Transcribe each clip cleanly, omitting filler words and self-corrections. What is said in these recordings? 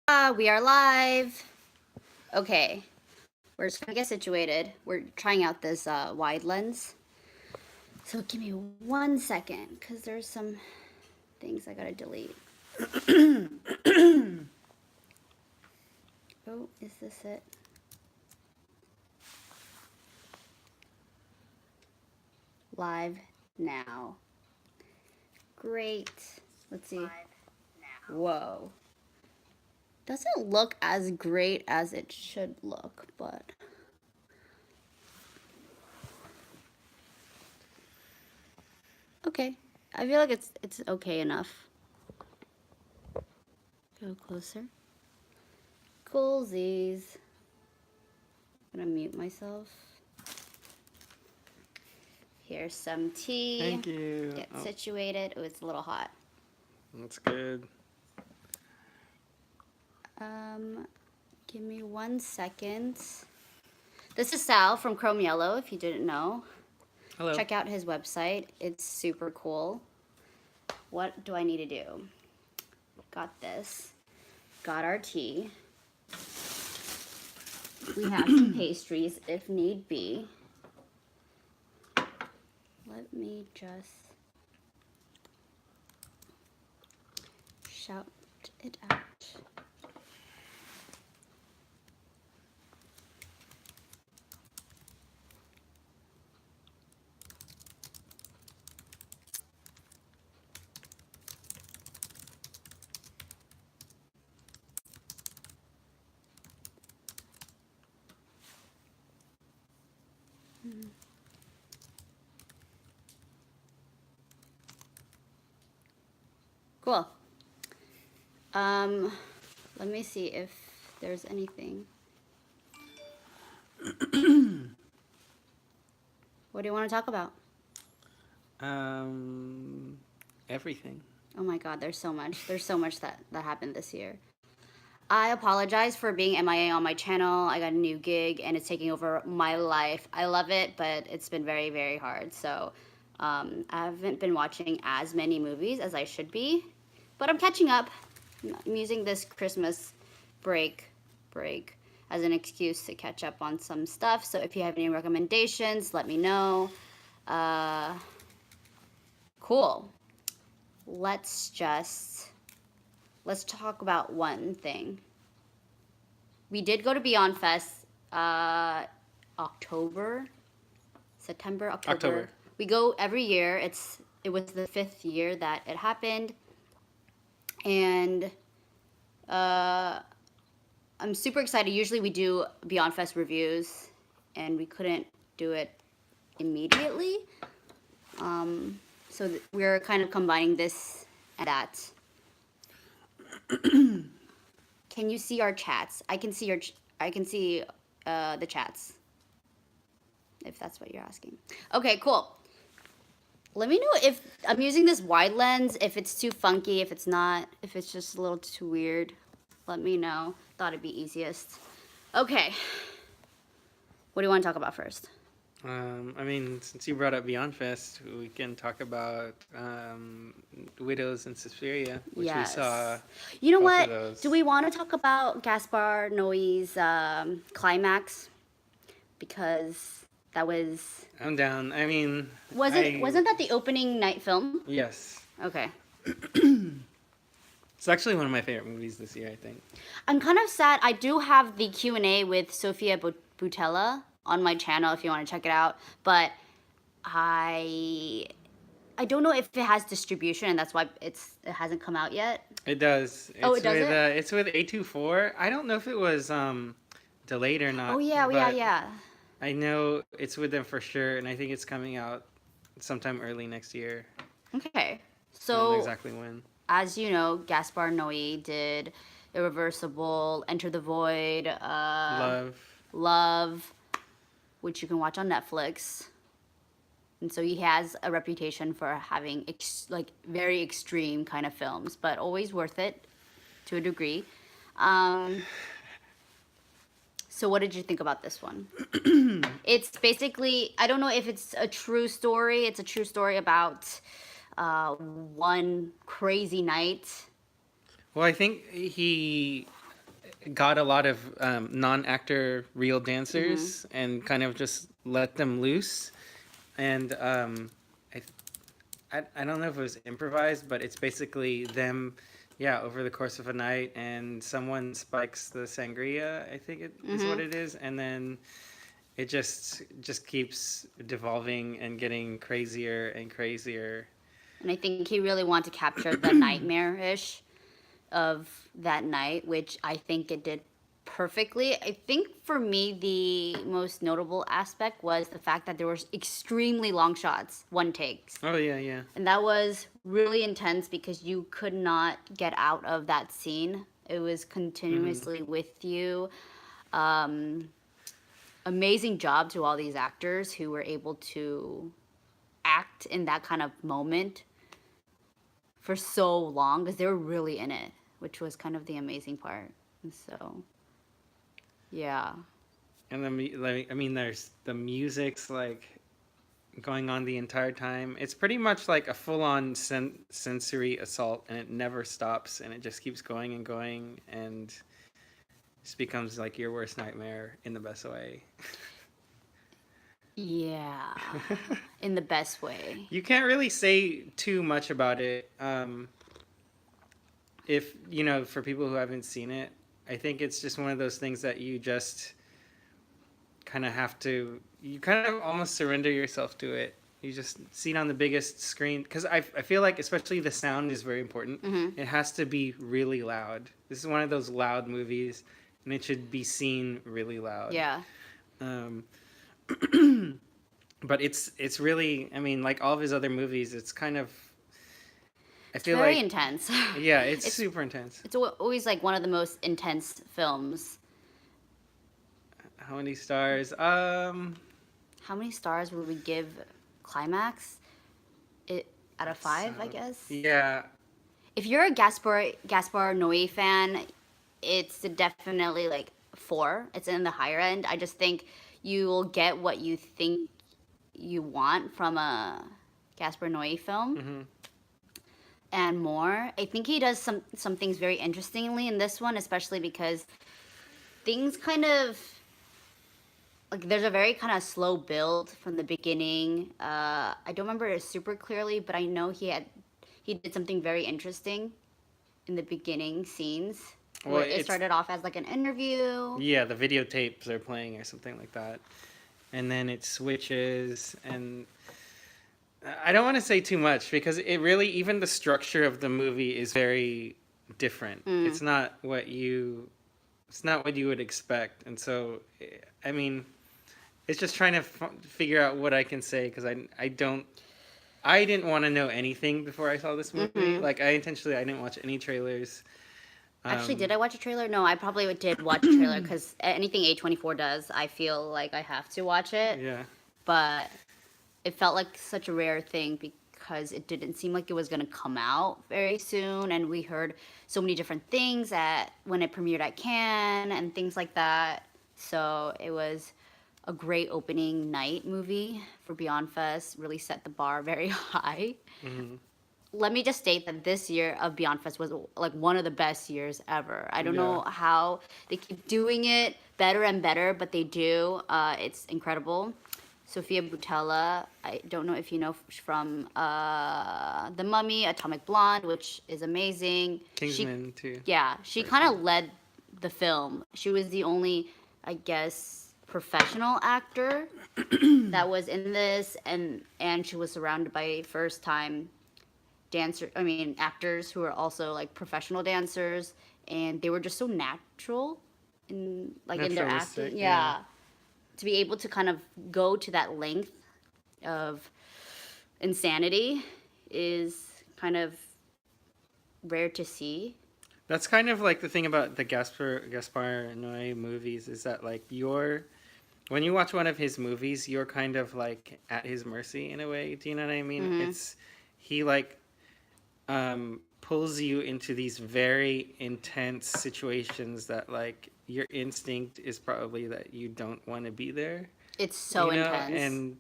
We are live. Okay, we're just gonna get situated. We're trying out this wide lens. So give me 1 second, because there's some things I gotta delete. Oh, is this it? Live now. Great. Let's see. Whoa. Doesn't look as great as it should look, but okay. I feel like it's okay enough. Go closer. Coolsies. I'm gonna mute myself. Here's some tea. Thank you. Get situated. Oh, it's a little hot. That's good. Give me 1 second. This is Sal from Crome Yellow, if you didn't know. Hello. Check out his website. It's super cool. What do I need to do? Got this. Got our tea. We have some pastries if need be. Let me just shout it out. Cool. Let me see if there's anything. What do you want to talk about? Everything. Oh my God, there's so much. There's so much that happened this year. I apologize for being MIA on my channel. I got a new gig and it's taking over my life. I love it, but it's been very, very hard. So I haven't been watching as many movies as I should be, but I'm catching up. I'm using this Christmas break as an excuse to catch up on some stuff. So if you have any recommendations, let me know. Cool. Let's talk about one thing. We did go to Beyond Fest September, October. We go every year. It was the 5th year that it happened. And I'm super excited. Usually we do Beyond Fest reviews, and we couldn't do it immediately. So we're kind of combining this and that. Can you see our chats? I can see the chats, if that's what you're asking. Okay, cool. Let me know if I'm using this wide lens, if it's too funky, if it's not, if it's just a little too weird. Let me know. Thought it'd be easiest. Okay. What do you want to talk about first? I mean, since you brought up Beyond Fest, we can talk about Widows and Suspiria, which we saw. You know what? Do we want to talk about Gaspar Noé's Climax? Because that was... I'm down. I mean... Wasn't that the opening night film? Yes. Okay. It's actually one of my favorite movies this year, I think. I'm kind of sad. I do have the Q&A with Sofia Boutella on my channel if you want to check it out, but I don't know if it has distribution, and that's why it hasn't come out yet. It does. It does. It's with A24. I don't know if it was delayed or not. Oh yeah. I know it's with them for sure, and I think it's coming out sometime early next yeir. Okay, so I don't know exactly when. As you know, Gaspar Noé did Irreversible, Enter the Void, Love, which you can watch on Netflix. And so he has a reputation for having very extreme kind of films, but always worth it to a degree. So what did you think about this one? It's basically, I don't know if it's a true story. It's a true story about one crazy night. Well, I think he got a lot of non-actor real dancers and kind of just let them loose. And I, I don't know if it was improvised, but it's basically them, yeah, over the course of a night, and someone spikes the sangria, I think it is what it is, and then it just keeps devolving and getting crazier and crazier. And I think he really wanted to capture the nightmare-ish of that night, which I think it did perfectly. I think for me, the most notable aspect was the fact that there were extremely long shots, one takes. Oh, yeah, yeah. And that was really intense because you could not get out of that scene. It was continuously with you. Amazing job to all these actors who were able to act in that kind of moment for so long because they were really in it, which was kind of the amazing part. And so, yeah. And I mean, there's the music's like going on the entire time. It's pretty much like a full-on sensory assault, and it never stops, and it just keeps going and going, and just becomes like your worst nightmare in the best way. Yeah. In the best way. You can't really say too much about it. If, you know, for people who haven't seen it, I think it's just one of those things that you just kind of have to, you kind of almost surrender yourself to it. You just see it on the biggest screen. Because I feel like especially the sound is very important. It has to be really loud. This is one of those loud movies, and it should be seen really loud. Yeah. But it's really, I mean, like all of his other movies, it's kind of, I feel Very like intense. yeah, it's super intense. It's always like one of the most intense films. How many stars? How many stars would we give Climax? Out of 5, I guess. Yeah. If you're a Gaspar Noé fan, it's definitely like 4. It's in the higher end. I just think you will get what you think you want from a Gaspar Noé film. And more. I think he does some things very interestingly in this one, especially because things kind of like there's a very kind of slow build from the beginning. I don't remember it super clearly, but I know he did something very interesting in the beginning scenes. Well, it started off as like an interview. Yeah, the videotapes are playing or something like that. And then it switches, and I don't want to say too much because it really, even the structure of the movie is very different. It's not what you would expect. And so, I mean, it's just trying to figure out what I can say because I didn't want to know anything before I saw this movie. Like I didn't watch any trailers. Actually, did I watch a trailer? No, I probably did watch a trailer because anything A24 does, I feel like I have to watch it. Yeah. But it felt like such a rare thing because it didn't seem like it was going to come out very soon. And we heard so many different things when it premiered at Cannes and things like that. So it was a great opening night movie for Beyond Fest. Really set the bar very high. Let me just state that this year of Beyond Fest was like one of the best years ever. I don't know how they keep doing it better and better, but they do. It's incredible. Sofia Boutella, I don't know if you know from The Mummy, Atomic Blonde, which is amazing. Kingsman too. Yeah, she kind of led the film. She was the only, I guess, professional actor that was in this, and she was surrounded by first-time actors who are also like professional dancers, and they were just so natural in their acting. Yeah. To be able to kind of go to that length of insanity is kind of rare to see. That's kind of like the thing about the Gaspar Noé movies is that like when you watch one of his movies, you're kind of like at his mercy in a way. Do you know what I mean? He like pulls you into these very intense situations that like your instinct is probably that you don't want to be there. It's so intense.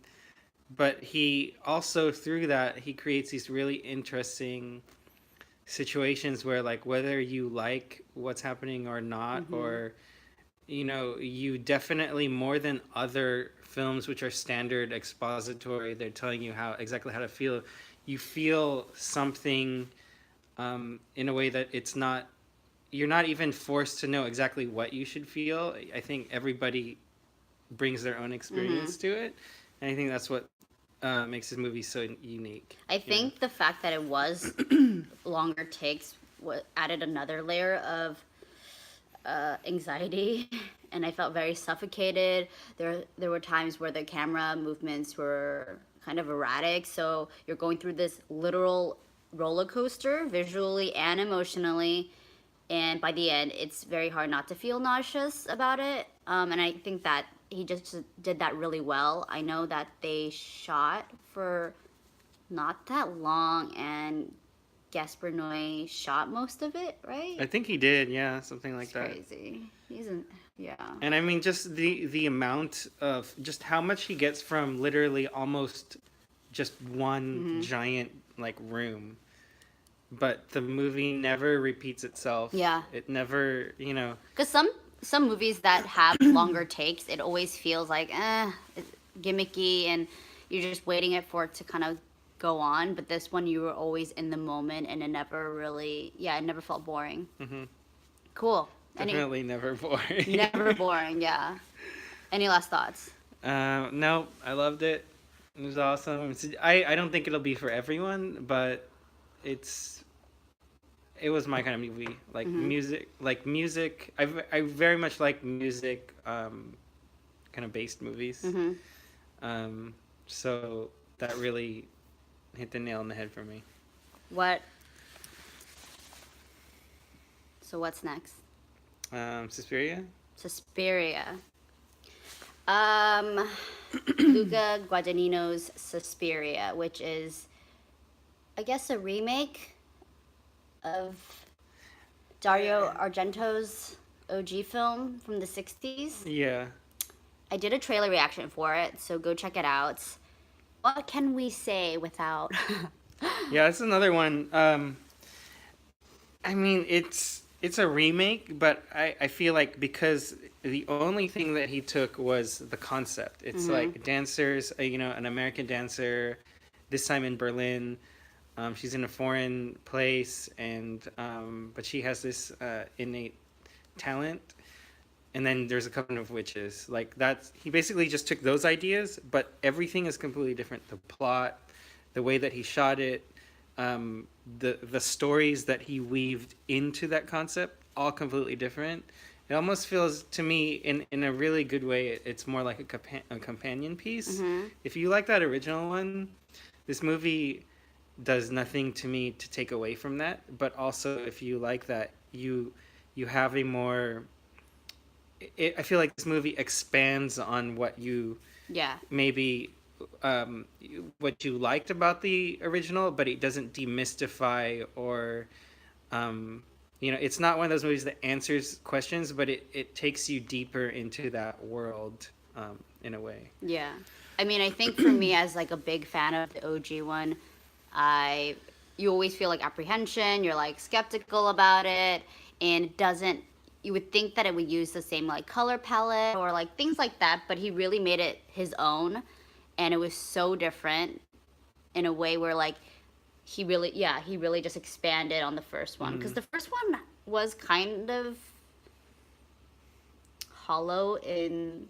But he also through that he creates these really interesting situations where like whether you like what's happening or not, or you definitely, more than other films which are standard expository, they're telling you exactly how to feel. You feel something in a way that you're not even forced to know exactly what you should feel. I think everybody brings their own experience to it, and I think that's what makes this movie so unique. I think the fact that it was longer takes added another layer of anxiety, and I felt very suffocated. There were times where the camera movements were kind of erratic, so you're going through this literal roller coaster visually and emotionally, and by the end it's very hard not to feel nauseous about it. And I think that he just did that really well. I know that they shot for not that long, and Gaspar Noé shot most of it, right? I think he did, yeah, something like that. Crazy. Yeah. And I mean, just the amount of just how much he gets from literally almost just one giant like room, but the movie never repeats itself. Yeah. It never, Because some movies that have longer takes, it always feels like it's gimmicky, and you're just waiting for it to kind of go on. But this one, you were always in the moment, and it never felt boring. Cool. Definitely never boring. Never boring. Yeah. Any last thoughts? No, I loved it. It was awesome. I don't think it'll be for everyone, but it was my kind of movie. Like music. I very much like music, kind of based movies. So that really hit the nail on the head for me. So what's next? Suspiria. Luca Guadagnino's Suspiria, which is, I guess, a remake of Dario Argento's OG film from the 60s. Yeah. I did a trailer reaction for it, so go check it out. What can we say without... Yeah, it's another one. I mean, it's a remake, but I feel like because the only thing that he took was the concept. It's like dancers, an American dancer, this time in Berlin. She's in a foreign place, and but she has this innate talent. And then there's a couple of witches. Like he basically just took those ideas, but everything is completely different. The plot, the way that he shot it, the stories that he weaved into that concept, all completely different. It almost feels to me, in a really good way, it's more like a companion piece. If you like that original one, this movie does nothing to me to take away from that. But also, if you like that, you have a more... I feel like this movie expands on what you maybe what you liked about the original, but it doesn't demystify or it's not one of those movies that answers questions, but it takes you deeper into that world in a way. Yeah. I mean, I think for me, as like a big fan of the OG one, you always feel like apprehension, you're like skeptical about it, and it doesn't... You would think that it would use the same like color palette or like things like that, but he really made it his own, and it was so different in a way where like he really just expanded on the first one, because the first one was kind of hollow in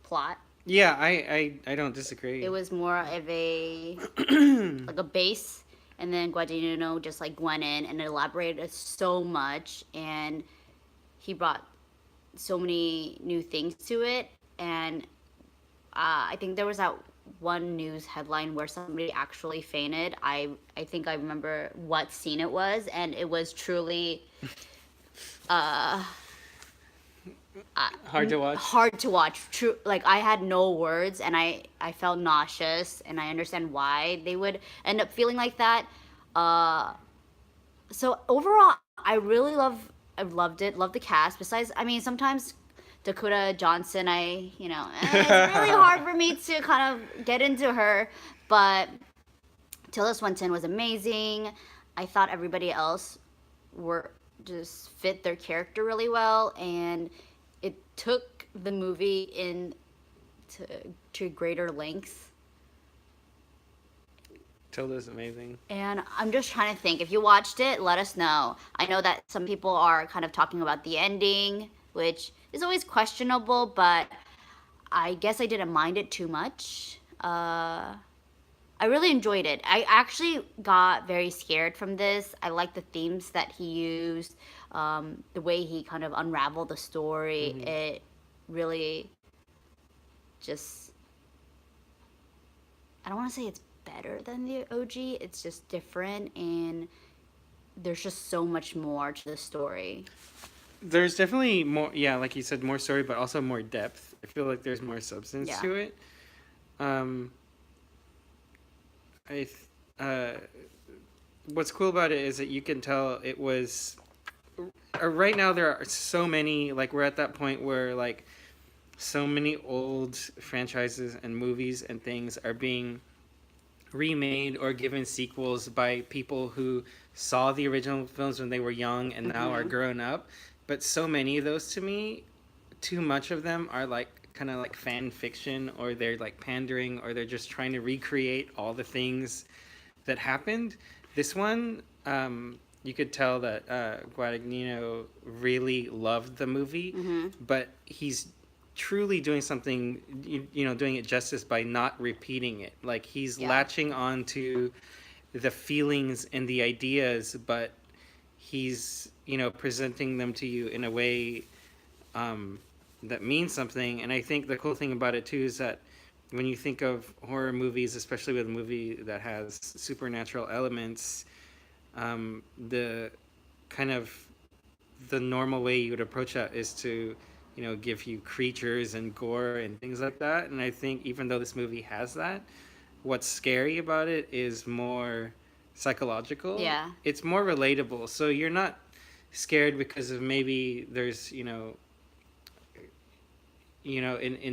plot. Yeah, I don't disagree. It was more of a like a base, and then Guadagnino just like went in and elaborated so much, and he brought so many new things to it. And I think there was that one news headline where somebody actually fainted. I think I remember what scene it was, and it was truly hard to watch. Hard to watch. True, like I had no words, and I felt nauseous, and I understand why they would end up feeling like that. So overall, I loved it. Loved the cast. Besides, I mean, sometimes Dakota Johnson, it's really hard for me to kind of get into her. But Tilda Swinton was amazing. I thought everybody else were just fit their character really well, and it took the movie in to greater lengths. Tilda's amazing. And I'm just trying to think. If you watched it, let us know. I know that some people are kind of talking about the ending, which is always questionable, but I guess I didn't mind it too much. I really enjoyed it. I actually got very scared from this. I like the themes that he used, the way he kind of unraveled the story. Mm-hmm. It really just, I don't want to say it's better than the OG. It's just different, and there's just so much more to the story. There's definitely more, yeah, like you said, more story, but also more depth. I feel like there's more substance Yeah. to it. What's cool about it is that you can tell it was. Right now, there are so many. Like, we're at that point where, like, so many old franchises and movies and things are being remade or given sequels by people who saw the original films when they were young and now are grown up. But so many of those, to me, too much of them are like kind of like fan fiction, or they're like pandering, or they're just trying to recreate all the things that happened. This one, you could tell that Guadagnino really loved the movie, but he's truly doing something, doing it justice by not repeating it. Like, he's latching on to the feelings and the ideas, but he's, presenting them to you in a way that means something. And I think the cool thing about it too is that when you think of horror movies, especially with a movie that has supernatural elements, the kind of the normal way you would approach that is to, give you creatures and gore and things like that. And I think even though this movie has that, what's scary about it is more psychological. Yeah. It's more relatable. So you're not scared because of maybe there's, in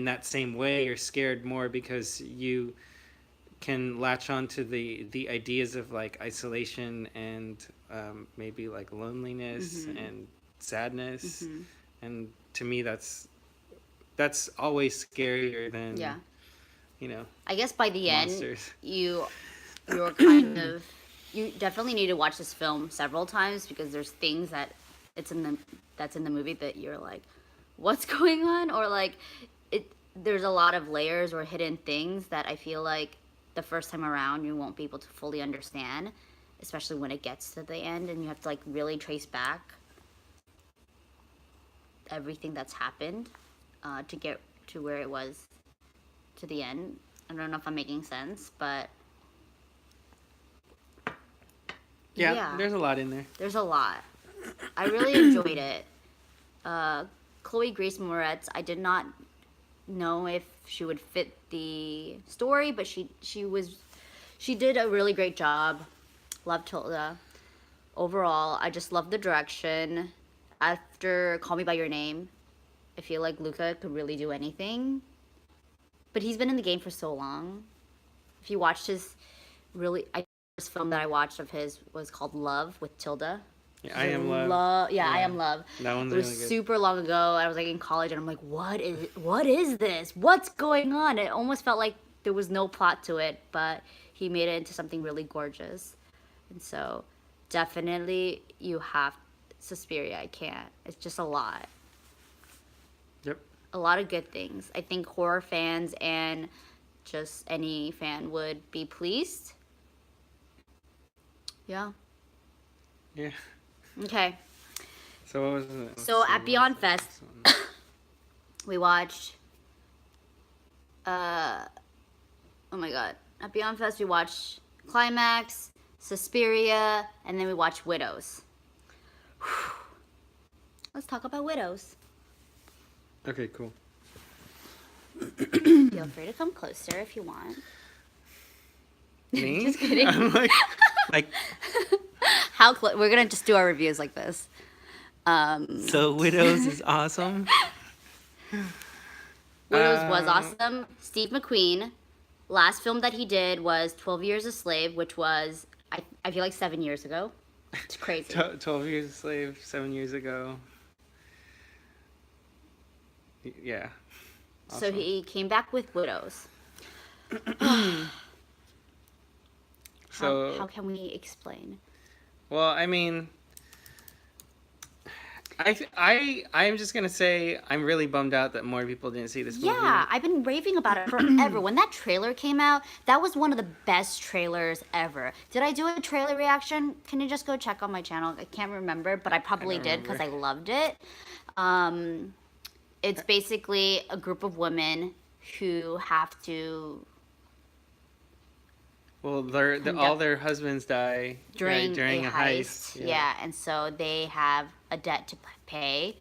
that same way, you're scared more because you can latch on to the ideas of like isolation and maybe like loneliness and sadness. And to me, that's always scarier than, I guess by the monsters. end, you're kind of, you definitely need to watch this film several times, because there's things that's in the movie that you're like, what's going on? Or like, there's a lot of layers or hidden things that I feel like the first time around you won't be able to fully understand, especially when it gets to the end and you have to like really trace back everything that's happened to get to where it was to the end. I don't know if I'm making sense, but yeah, there's a lot in there. There's a lot. I really enjoyed it. Chloe Grace Moretz, I did not know if she would fit the story, but she did a really great job. Loved Tilda. Overall, I just loved the direction. After Call Me By Your Name, I feel like Luca could really do anything. But he's been in the game for so long. If you watched his the first film that I watched of his was called Love with Tilda. Yeah, I Am Love. Yeah, I Am Love. That one's It was really good. super long ago. I was like in college, and I'm like, what is this? What's going on? It almost felt like there was no plot to it, but he made it into something really gorgeous. And so, definitely, you have Suspiria. I can't. It's just a lot. Yep. A lot of good things. I think horror fans and just any fan would be pleased. Yeah. Yeah. Okay. So what was it? So at Beyond Fest, we watched. Oh my god! At Beyond Fest, we watched Climax, Suspiria, and then we watched Widows. Let's talk about Widows. Okay, cool. Feel free to come closer if you want. Me? Just kidding. I'm like, How close? We're gonna just do our reviews like this. so Widows is awesome. Widows was awesome. Steve McQueen, last film that he did was 12 Years a Slave, which was, I feel like 7 years ago. It's crazy. 12 Years a Slave, 7 years ago. Yeah. So Awesome. he came back with Widows. How So, can we explain? well, I mean, I'm just gonna say I'm really bummed out that more people didn't see this movie. Yeah, I've been raving about it forever. When that trailer came out, that was one of the best trailers ever. Did I do a trailer reaction? Can you just go check on my channel? I can't remember, but I probably don't did because I remember. loved it. It's basically a group of women who have to Well, conduct all their husbands die during during a a heist. heist. Yeah, and so they have a debt to pay.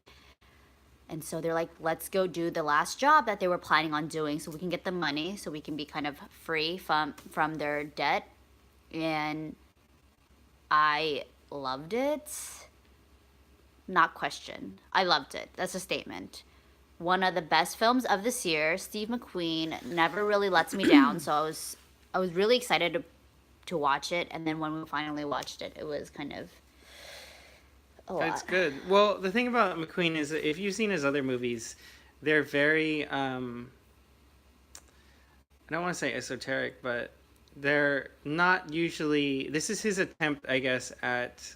And so they're like, let's go do the last job that they were planning on doing so we can get the money, so we can be kind of free from their debt. And I loved it. Not question. I loved it. That's a statement. One of the best films of this year. Steve McQueen never really lets me down, so I was really excited to watch it, and then when we finally watched it, it was kind of a That's lot. good. Well, the thing about McQueen is that if you've seen his other movies, they're very I don't want to say esoteric, but they're not usually. This is his attempt, I guess, at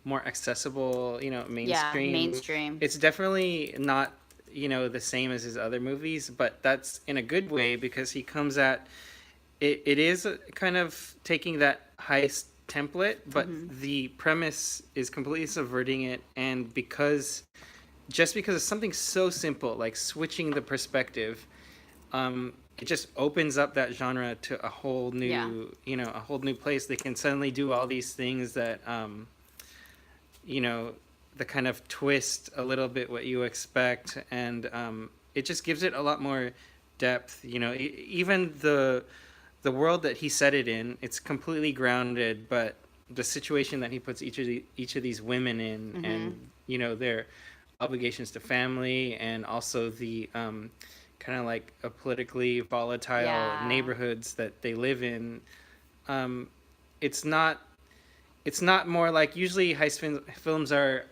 more accessible, Yeah, mainstream. mainstream. It's definitely not, the same as his other movies, but that's in a good way because he comes at it. It is kind of taking that heist template, but the premise is completely subverting it, and just because it's something so simple like switching the perspective, it just opens up that genre to a whole new, Yeah. a whole new place. They can suddenly do all these things that, the kind of twist a little bit what you expect, and it just gives it a lot more depth. Even the world that he set it in, it's completely grounded, but the situation that he puts each of these women in, and their obligations to family, and also the kind of like a politically volatile Yeah. neighborhoods that they live in. It's not more like usually films are,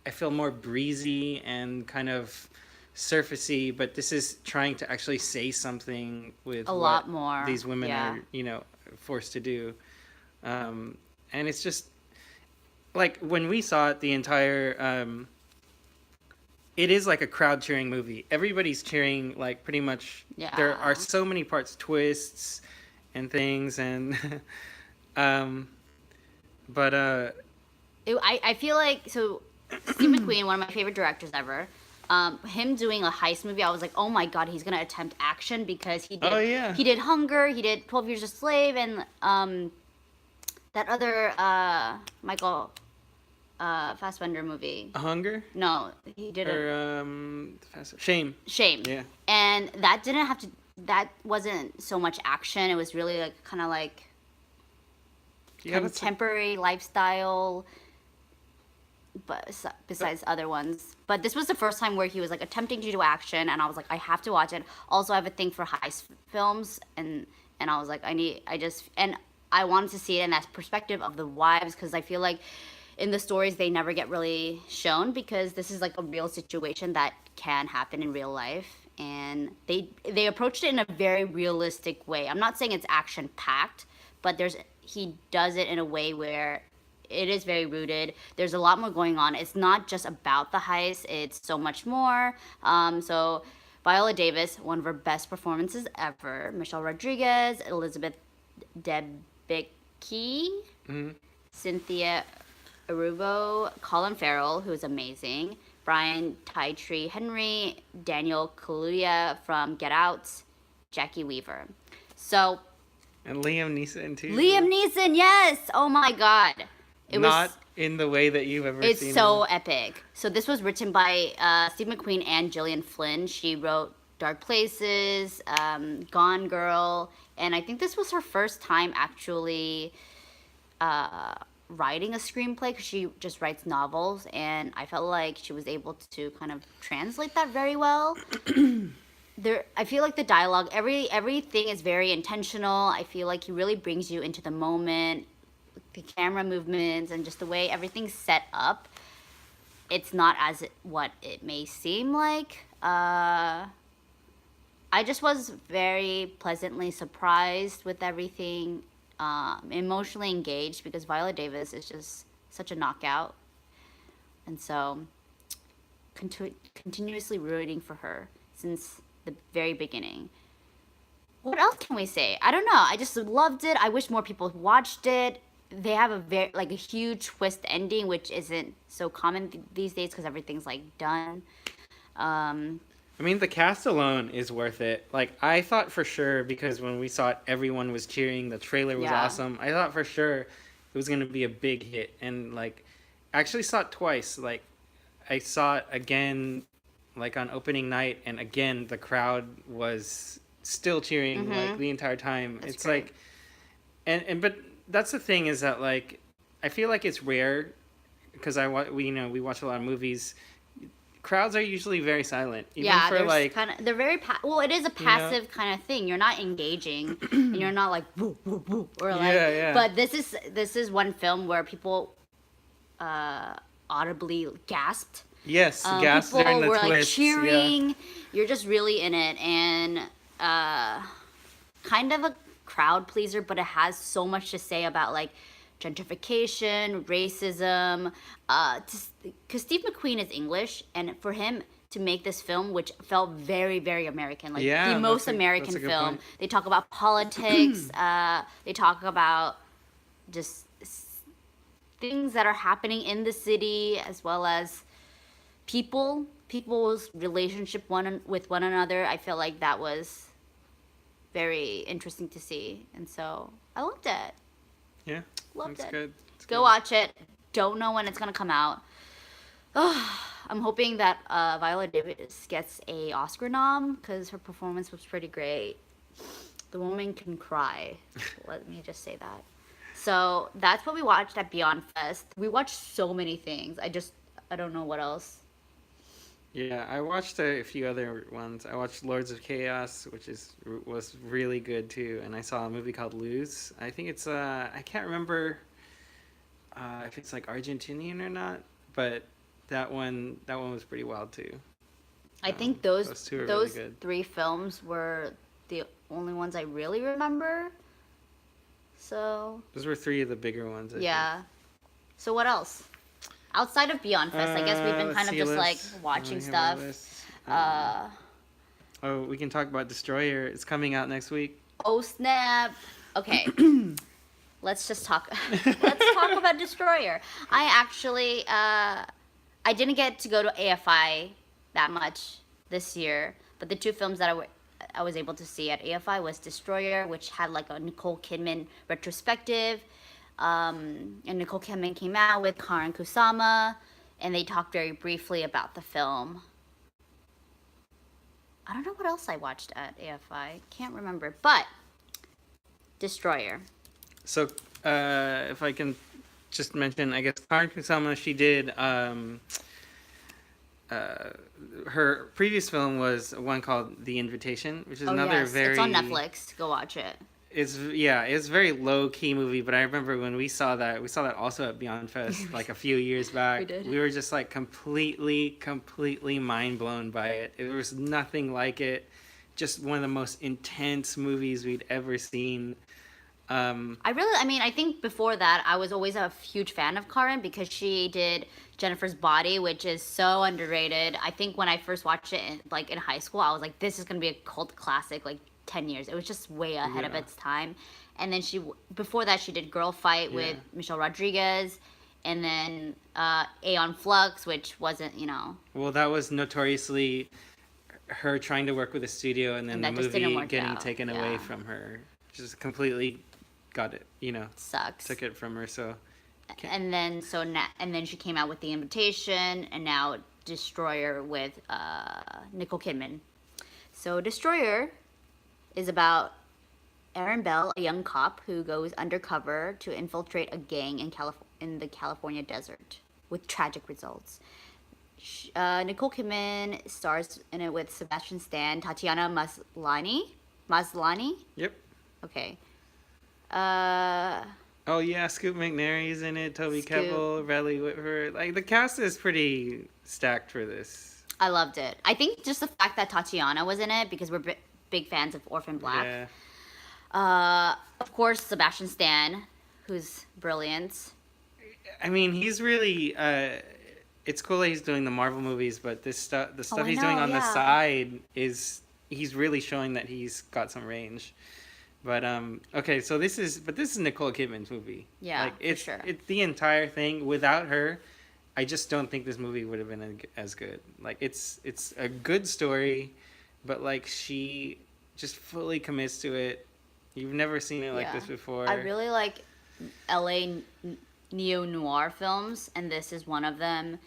I feel, more breezy and kind of surfacey, but this is trying to actually say something with A what lot more. these women Yeah. are forced to do. And it's just like when we saw it, the entire it is like a crowd cheering movie. Everybody's cheering, like, pretty much. Yeah. There are so many parts, twists and things, and but I feel like, so Steve McQueen, one of my favorite directors ever, him doing a heist movie, I was like, oh my god, he's gonna attempt action because he did. Oh, yeah. He did Hunger, he did 12 Years a Slave, and that other Michael Fassbender movie. Hunger No, he did or Shame. Shame. Yeah. And that didn't have to. That wasn't so much action. It was really like kind of like Yeah, that's contemporary lifestyle, but besides other ones. But this was the first time where he was like attempting to do action, and I was like, I have to watch it. Also, I have a thing for heist films, and I was like, I wanted to see it in that perspective of the wives, because I feel like in the stories they never get really shown, because this is like a real situation that can happen in real life, and they approached it in a very realistic way. I'm not saying it's action packed, but he does it in a way where it is very rooted. There's a lot more going on. It's not just about the heist. It's so much more. So Viola Davis, one of her best performances ever. Michelle Rodriguez, Elizabeth Debicki, Cynthia Erivo, Colin Farrell, who's amazing, Brian Tyree Henry, Daniel Kaluuya from Get Out, Jackie Weaver. So and Liam Neeson too. Liam Neeson, yes. Oh my god. Not in the way that you've ever It's seen. so him. epic. So this was written by Steve McQueen and Gillian Flynn. She wrote Dark Places, Gone Girl, and I think this was her first time actually writing a screenplay, because she just writes novels, and I felt like she was able to kind of translate that very well. I feel like the dialogue, everything is very intentional. I feel like he really brings you into the moment. the camera movements and just the way everything's set up, it's not as what it may seem like. I just was very pleasantly surprised with everything, emotionally engaged because Viola Davis is just such a knockout. And so, continuously rooting for her since the very beginning. What else can we say? I don't know. I just loved it. I wish more people watched it. They have a huge twist ending, which isn't so common these days because everything's like done. I mean, the cast alone is worth it. Like, I thought for sure, because when we saw it, everyone was cheering. The trailer was awesome. I thought for sure it was going to be a big hit. And, like, I actually saw it twice. Like, I saw it again, like, on opening night. And, again, the crowd was still cheering, like, the entire time. That's it's great. like... But that's the thing is that, like, I feel like it's rare because we watch a lot of movies. Crowds are usually very silent. Even for like they're very well. It is a passive kind of thing. You're not engaging, and you're not like woo woo woo or like. Yeah. But this is one film where people audibly gasped. Yes, gasped during the were like twists, cheering. Yeah. You're just really in it, and kind of a crowd pleaser, but it has so much to say about like gentrification, racism, because Steve McQueen is English, and for him to make this film, which felt very, very American, like the most American film. Point. They talk about politics, they talk about just things that are happening in the city, as well as people's relationship with one another. I feel like that was very interesting to see, and so I loved it. Yeah. Loved it. Good. Go watch it. Don't know when it's gonna come out. I'm hoping that Viola Davis gets a Oscar nom because her performance was pretty great. The woman can cry. Let me just say that. So that's what we watched at Beyond Fest. We watched so many things. I don't know what else. Yeah, I watched a few other ones. I watched Lords of Chaos, which was really good too, and I saw a movie called Lose. I think it's I can't remember if it's like Argentinian or not, but that one was pretty wild too. I think those two are really good. 3 films were the only ones I really remember. So those were 3 of the bigger ones. I think. So what else? Outside of Beyond Fest, I guess we've been kind of just like watching stuff. We can talk about Destroyer. It's coming out next week. Oh snap! Okay, let's talk about Destroyer. I actually I didn't get to go to AFI that much this year, but the 2 films that I was able to see at AFI was Destroyer, which had like a Nicole Kidman retrospective. And Nicole Kidman came out with Karyn Kusama, and they talked very briefly about the film. I don't know what else I watched at AFI. Can't remember. But Destroyer. So, if I can just mention, I guess Karyn Kusama, she did her previous film was one called The Invitation, which is another very... It's on Netflix. Go watch it. It's a very low key movie, but I remember when we saw that also at Beyond Fest like a few years back. We did. We were just like completely mind blown by it. There was nothing like it. Just one of the most intense movies we'd ever seen. I think before that I was always a huge fan of Karyn because she did Jennifer's Body, which is so underrated. I think when I first watched it in high school, I was like, this is gonna be a cult classic. Like 10 years. It was just way ahead of its time. And then before that, she did Girl Fight with Michelle Rodriguez, and then Aeon Flux, which wasn't, Well, that was notoriously her trying to work with a studio, and then the movie getting taken away from her. Just completely got it, Sucks. Took it from her, so. And then she came out with The Invitation, and now Destroyer with Nicole Kidman. So Destroyer is about Aaron Bell, a young cop who goes undercover to infiltrate a gang in the California desert with tragic results. Nicole Kidman stars in it with Sebastian Stan, Tatiana Maslany? Yep. Okay. Oh yeah, Scoot McNairy's in it. Toby Scoop. Kebbell, Bradley Whitford. Like the cast is pretty stacked for this. I loved it. I think just the fact that Tatiana was in it because we're big fans of Orphan Black. Yeah. Of course, Sebastian Stan, who's brilliant. I mean, he's really. It's cool that he's doing the Marvel movies, but the stuff I he's doing know, on the yeah. side is he's really showing that he's got some range. But okay, so this is Nicole Kidman's movie. Yeah, like for it's sure. it's the entire thing. Without her, I just don't think this movie would have been as good. Like it's a good story, but like she just fully commits to it. You've never seen it like Yeah. this before. I really like LA neo noir films, and this is one of them.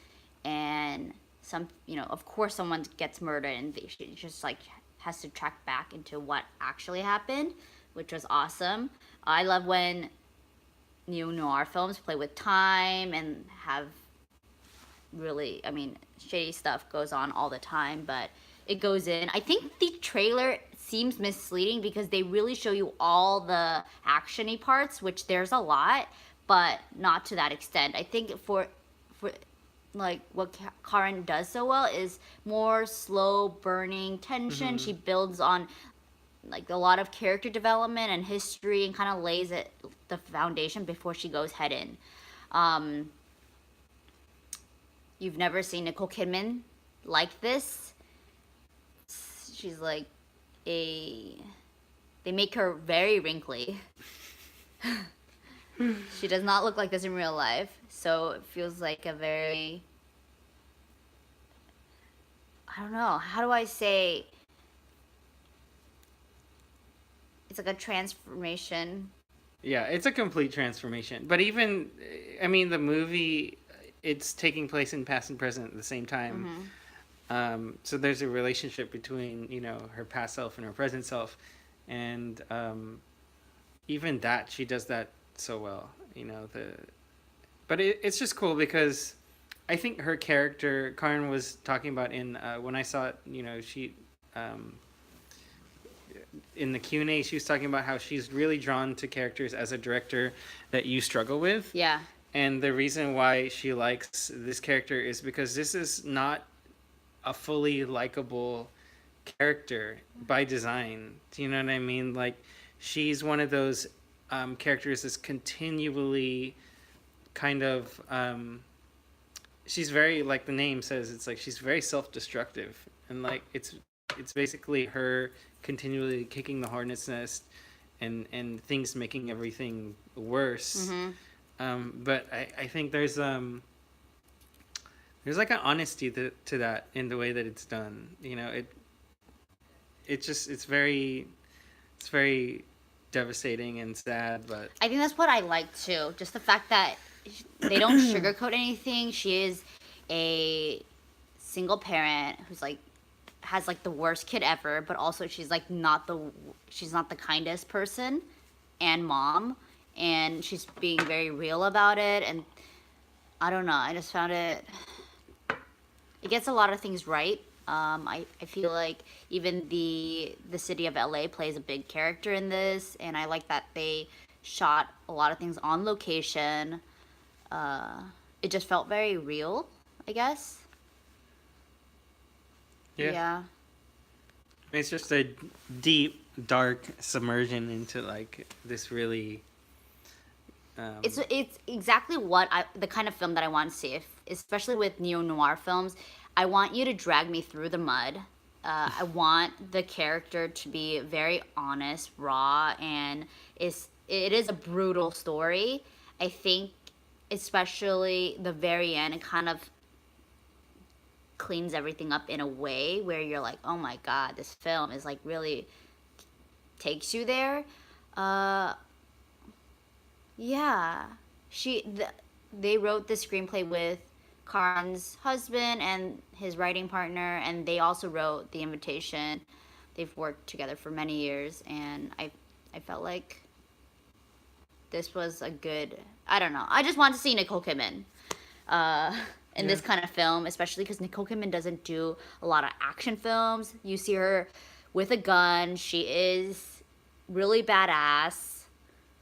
And some, of course, someone gets murdered, and she just like has to track back into what actually happened, which was awesome. I love when neo noir films play with time and have really, I mean, shady stuff goes on all the time, but it goes in. I think the trailer seems misleading because they really show you all the actiony parts, which there's a lot, but not to that extent. I think for like what Karyn does so well is more slow burning tension. She builds on like a lot of character development and history and kind of lays the foundation before she goes head in. Um, you've never seen Nicole Kidman like this. She's like they make her very wrinkly. She does not look like this in real life, so it feels like a very, I don't know, how do I say, it's like a transformation. Yeah, it's a complete transformation. But even, I mean, the movie, it's taking place in past and present at the same time. So there's a relationship between, her past self and her present self. And even that, she does that so well. But it's just cool because I think her character, Karyn was talking about when I saw it, she... in the Q&A, she was talking about how she's really drawn to characters as a director that you struggle with. Yeah. And the reason why she likes this character is because this is not a fully likable character by design. Do you know what I mean? Like, she's one of those characters that's continually kind of... she's very, like the name says, it's like she's very self-destructive. And, like, it's basically her continually kicking the hornet's nest and things making everything worse. But I think there's like an honesty to that in the way that it's done. It's very devastating and sad, but I think that's what I like too. Just the fact that they don't sugarcoat anything. She is a single parent who's like has like the worst kid ever, but also she's not the kindest person and mom, and she's being very real about it. And I don't know, I just found it gets a lot of things right. I feel like even the city of LA plays a big character in this, and I like that they shot a lot of things on location. It just felt very real, I guess. Yeah. It's just a deep, dark submersion into like this really. It's exactly the kind of film that I want to see. Especially with neo noir films, I want you to drag me through the mud. I want the character to be very honest, raw, and it is a brutal story. I think, especially the very end, it kind of cleans everything up in a way where you're like, oh my god, this film is like really takes you there. Yeah, they wrote the screenplay with Karyn's husband and his writing partner, and they also wrote The Invitation. They've worked together for many years, and I felt like this was a good, I don't know, I just want to see Nicole Kidman in this kind of film, especially because Nicole Kidman doesn't do a lot of action films. You see her with a gun. She is really badass.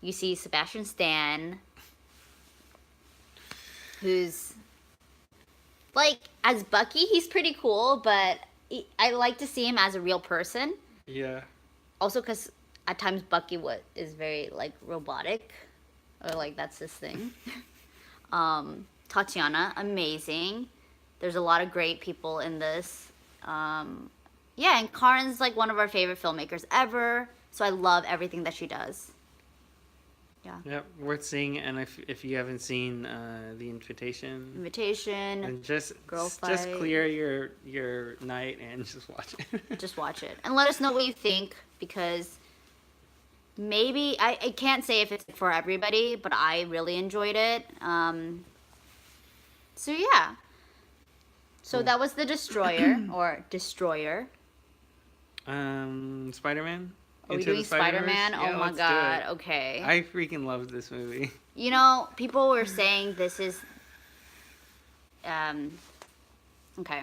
you see Sebastian Stan, who's like, as Bucky, he's pretty cool, but I like to see him as a real person. Yeah. Also, because at times Bucky is very like robotic, or like that's his thing. Tatiana, amazing. There's a lot of great people in this. Yeah, and Karyn's like one of our favorite filmmakers ever, so I love everything that she does. Yeah. Yep, worth seeing. And if you haven't seen The Invitation, and just Girl just Fight. clear your night and just watch it. Just watch it and let us know what you think, because maybe I can't say if it's for everybody, but I really enjoyed it. So yeah. So Cool. that was The Destroyer or Destroyer. Spider-Man. Are we Into doing the Spider-Verse? Spider-Man? Yeah, Oh my let's do god. it. Okay. I freaking love this movie. You know, people were saying this is okay.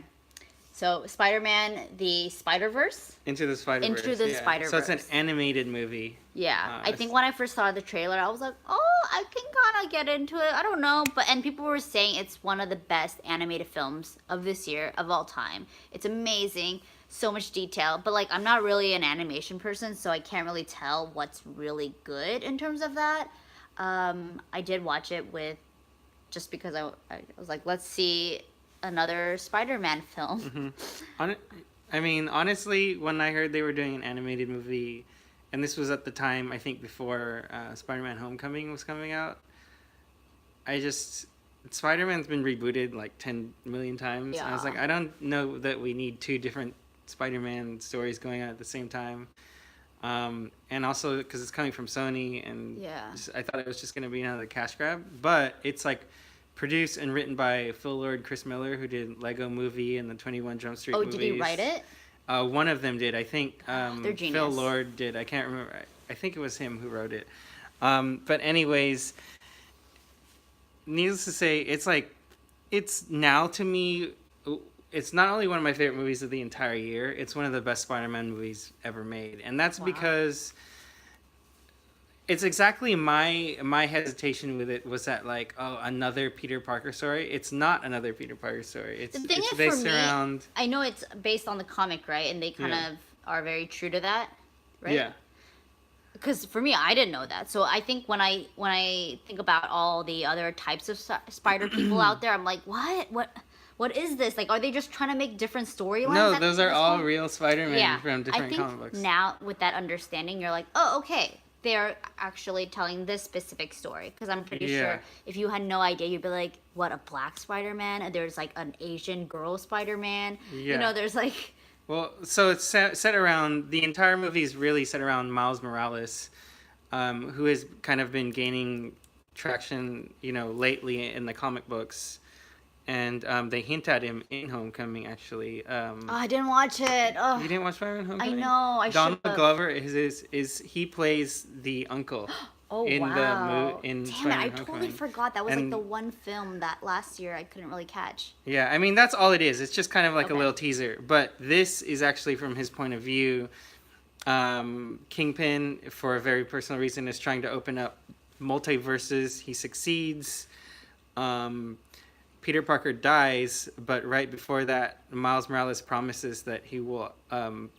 So Spider-Man, the Spider-Verse? Into the Spider-Verse. Into the yeah. Spider-Verse. So it's an animated movie. Yeah. I it's- think when I first saw the trailer, I was like, "Oh, I can kind of get into it." I don't know, and people were saying it's one of the best animated films of this year, of all time. It's amazing. So much detail, but like I'm not really an animation person, so I can't really tell what's really good in terms of that. I did watch it just because I was like, let's see another Spider-Man film. I mean, honestly, when I heard they were doing an animated movie, and this was at the time, I think, before Spider-Man Homecoming was coming out, Spider-Man's been rebooted like 10 million times. And I was Yeah. like, I don't know that we need two different Spider-Man stories going on at the same time. And also because it's coming from Sony, and Yeah. I thought it was just going to be another cash grab. But it's like produced and written by Phil Lord, Chris Miller, who did Lego Movie and the 21 Jump Street movies. Did he write it? One of them did. I think They're genius. Phil Lord did. I can't remember. I think it was him who wrote it. But anyways, needless to say, it's now to me, it's not only one of my favorite movies of the entire year, it's one of the best Spider-Man movies ever made. And that's because it's exactly my hesitation with it was that like, oh, another Peter Parker story. It's not another Peter Parker story. It's The thing is, based for me, around, I know it's based on the comic, right? And they kind Yeah. of are very true to that, right? yeah. Because for me, I didn't know that. So I think when I think about all the other types of spider people out there, I'm like, what is this? Like, are they just trying to make different storylines? No, at those are this all point? real Spider-Man Yeah, from different I think comic books. now with that understanding, you're like, oh, okay, they're actually telling this specific story. Because I'm pretty Yeah. sure if you had no idea, you'd be like, what, a black Spider-Man? And there's like an Asian girl Spider-Man. You Yeah. know, there's like, Well, so it's set around, the entire movie is really set around Miles Morales, who has kind of been gaining traction, lately in the comic books. And they hint at him in Homecoming, actually. oh, I didn't watch it. Oh, You didn't watch Spider-Man Homecoming? I know, I Donald should've. Glover is he plays the uncle. Oh, in wow. in Damn it, Spider-Man I totally Homecoming. forgot. That was And- like the one film that last year I couldn't really catch. Yeah, I mean, that's all it is. It's just kind of like a Okay. little teaser. But this is actually from his point of view. Kingpin, for a very personal reason, is trying to open up multiverses. He succeeds. Peter Parker dies, but right before that, Miles Morales promises that he will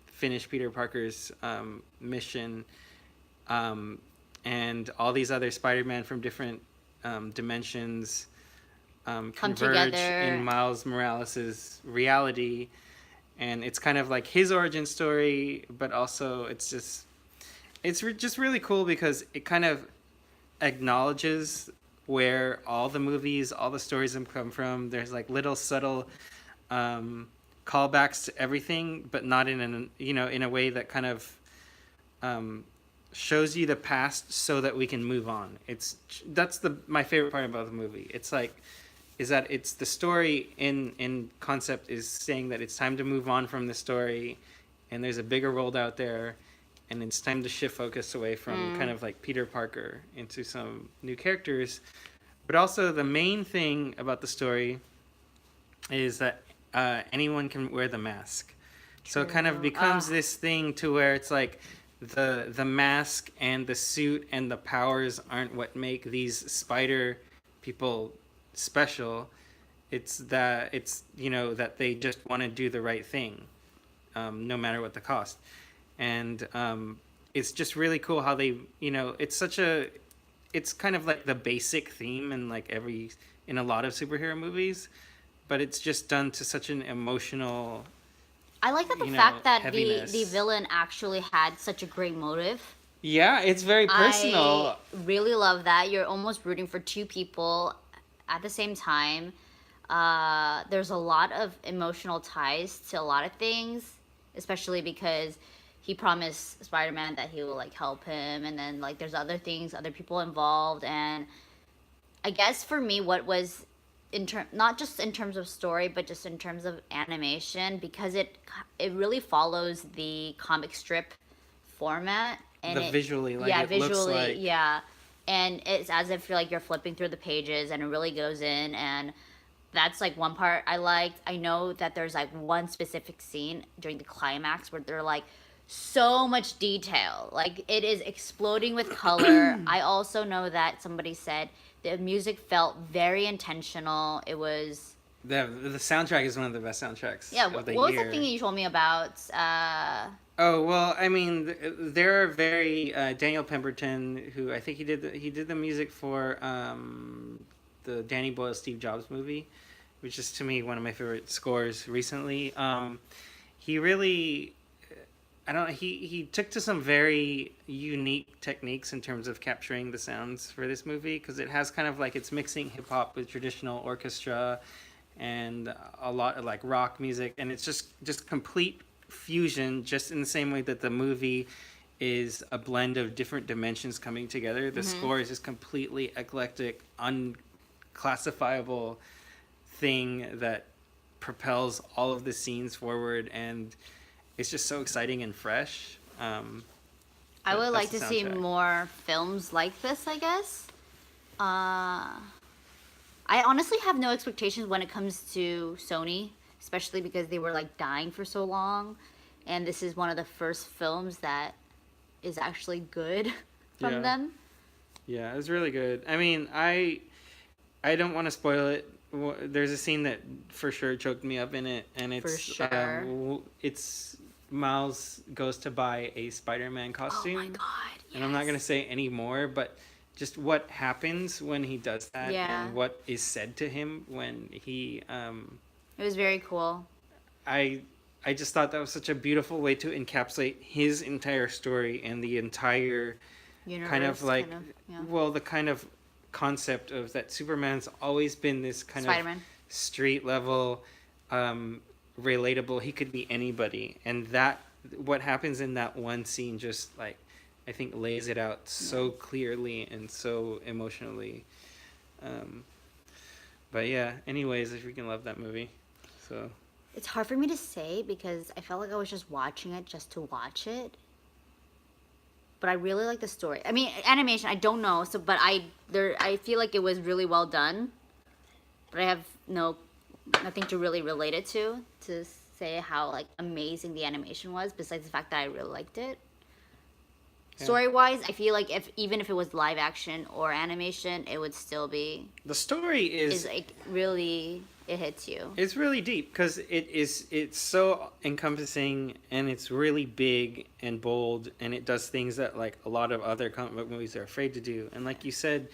finish Peter Parker's mission. And all these other Spider-Man from different dimensions converge together. in Miles Morales' reality. And it's kind of like his origin story, but also it's just really cool because it kind of acknowledges where all the movies, all the stories have come from. There's like little subtle callbacks to everything, but not in a way that kind of shows you the past so that we can move on. That's my favorite part about the movie. Is that it's the story in concept is saying that it's time to move on from the story, and there's a bigger world out there, and it's time to shift focus away from kind of like Peter Parker into some new characters. But also the main thing about the story is that anyone can wear the mask. So it kind of becomes this thing to where it's like the mask and the suit and the powers aren't what make these spider people special. It's that that they just want to do the right thing, no matter what the cost. And it's just really cool how they, it's kind of like the basic theme in like in a lot of superhero movies, but it's just done to such an emotional. I like that the fact that heaviness. the villain actually had such a great motive. Yeah, it's very personal. I really love that. You're almost rooting for two people at the same time. There's a lot of emotional ties to a lot of things, especially because he promised Spider-Man that he will like help him, and then like there's other things, other people involved, and I guess for me, what was not just in terms of story, but just in terms of animation, because it really follows the comic strip format, and visually, like yeah, it visually, looks like. yeah, and it's as if you're flipping through the pages, and it really goes in, and that's like one part I liked. I know that there's like one specific scene during the climax where they're like so much detail, like it is exploding with color. I also know that somebody said the music felt very intentional. It was The soundtrack is one of the best soundtracks. yeah. Of the What was year. the thing you told me about? Oh well, I mean, there are very Daniel Pemberton, who I think he did the music for the Danny Boyle Steve Jobs movie, which is to me one of my favorite scores recently. He really, I don't. He took to some very unique techniques in terms of capturing the sounds for this movie, because it has kind of like it's mixing hip hop with traditional orchestra, and a lot of like rock music, and it's just complete fusion, just in the same way that the movie is a blend of different dimensions coming together. The score is just completely eclectic, unclassifiable thing that propels all of the scenes forward, and it's just so exciting and fresh. I would like to see more films like this, I guess. I honestly have no expectations when it comes to Sony, especially because they were like dying for so long, and this is one of the first films that is actually good from them. Yeah, it was really good. I mean, I don't want to spoil it. There's a scene that for sure choked me up in it, and it's For sure. It's Miles goes to buy a Spider-Man costume. Oh my god! Yes. And I'm not gonna say any more, but just what happens when he does that, and what is said to him when he. It was very cool. I just thought that was such a beautiful way to encapsulate his entire story and the entire Universe, kind of like the kind of concept of that Superman's always been this kind Spider-Man. of street level, relatable. He could be anybody, and that what happens in that one scene just like I think lays it out so clearly and so emotionally. But yeah, anyways, I freaking love that movie. So it's hard for me to say because I felt like I was just watching it just to watch it. But I really like the story. I mean, animation, I don't know. But I feel like it was really well done. But I have nothing to really relate it to say how like amazing the animation was. Besides the fact that I really liked it. Yeah. Story-wise, I feel like even if it was live action or animation, it would still be. The story is like really. It hits you. It's really deep because it's so encompassing, and it's really big and bold, and it does things that like a lot of other comic book movies are afraid to do. And like you said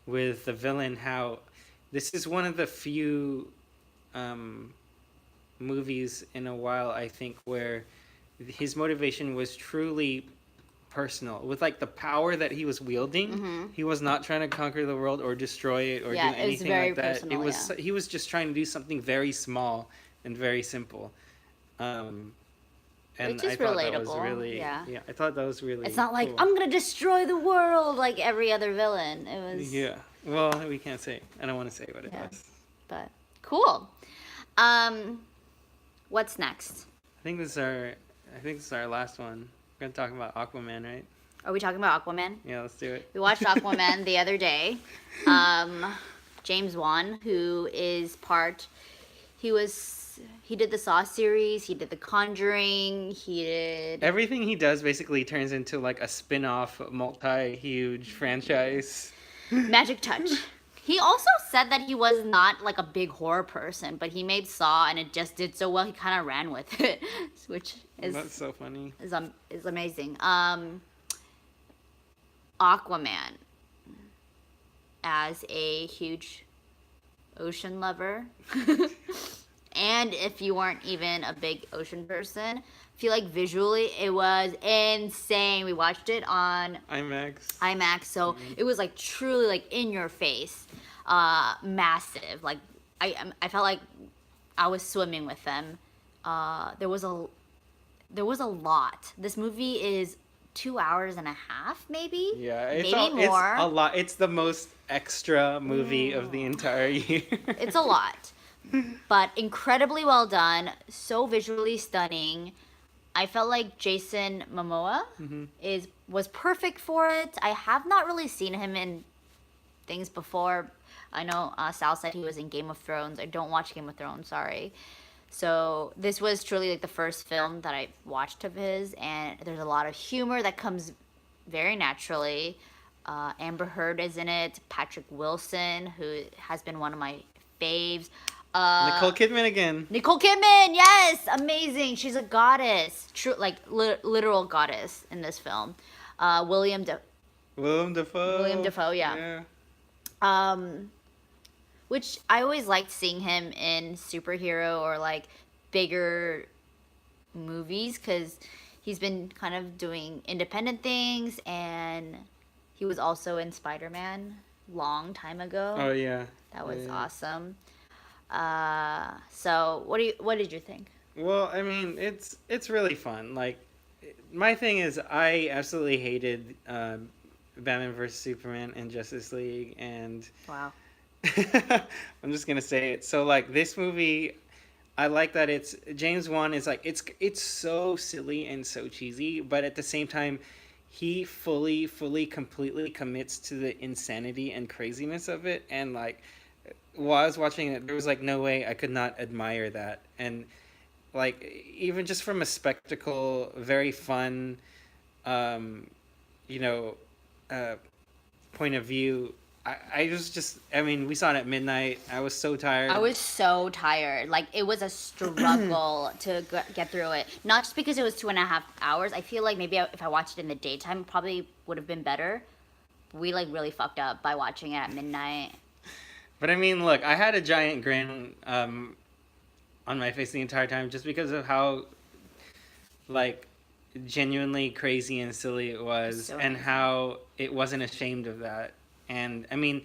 with the villain, how this is one of the few movies in a while, I think, where his motivation was truly personal. With like the power that he was wielding, he was not trying to conquer the world or destroy it or do anything like that. Personal, it was he was just trying to do something very small and very simple. And which is I thought relatable. That was really, I thought that was really. It's not like cool. I'm gonna destroy the world like every other villain. It was. Yeah. Well, we can't say. I don't want to say what it was. But cool. What's next? I think this is our last one. We're gonna talk about Aquaman, right? Are we talking about Aquaman? Yeah, let's do it. We watched Aquaman the other day. James Wan, who is he was he did the Saw series, he did The Conjuring, he did Everything he does basically turns into like a spin-off multi-huge franchise. Magic Touch. He also said that he was not like a big horror person, but he made Saw and it just did so well he kind of ran with it, which is That's so funny. is amazing. Aquaman, as a huge ocean lover, and if you weren't even a big ocean person, I feel like visually it was insane. We watched it on IMAX, so it was like truly like in your face, massive. Like I felt like I was swimming with them. There was a lot. This movie is 2 hours and a half, maybe. Yeah, maybe more. It's a lot. It's the most extra movie of the entire year. It's a lot, but incredibly well done. So visually stunning. I felt like Jason Momoa was perfect for it. I have not really seen him in things before. I know Sal said he was in Game of Thrones. I don't watch Game of Thrones, sorry. So this was truly like the first film that I watched of his, and there's a lot of humor that comes very naturally. Amber Heard is in it. Patrick Wilson, who has been one of my faves. Nicole Kidman again. Nicole Kidman, yes, amazing. She's a goddess, true, like literal goddess in this film. William Dafoe, yeah. Which I always liked seeing him in superhero or like bigger movies because he's been kind of doing independent things, and he was also in Spider-Man long time ago. Oh yeah, that was awesome. So what did you think? Well, I mean, it's really fun. Like, my thing is, I absolutely hated Batman vs Superman and Justice League, and wow. I'm just gonna say it. So like this movie, I like that it's James Wan is like it's so silly and so cheesy, but at the same time, he fully completely commits to the insanity and craziness of it. And like while I was watching it, there was like no way I could not admire that. And like even just from a spectacle, very fun, point of view. I was just, I mean, we saw it at midnight. I was so tired. I was so tired. Like, it was a struggle to get through it. Not just because it was 2.5 hours. I feel like maybe if I watched it in the daytime, it probably would have been better. We, like, really fucked up by watching it at midnight. But, I mean, look, I had a giant grin on my face the entire time just because of how, like, genuinely crazy and silly it was. So and how it wasn't ashamed of that. And I mean,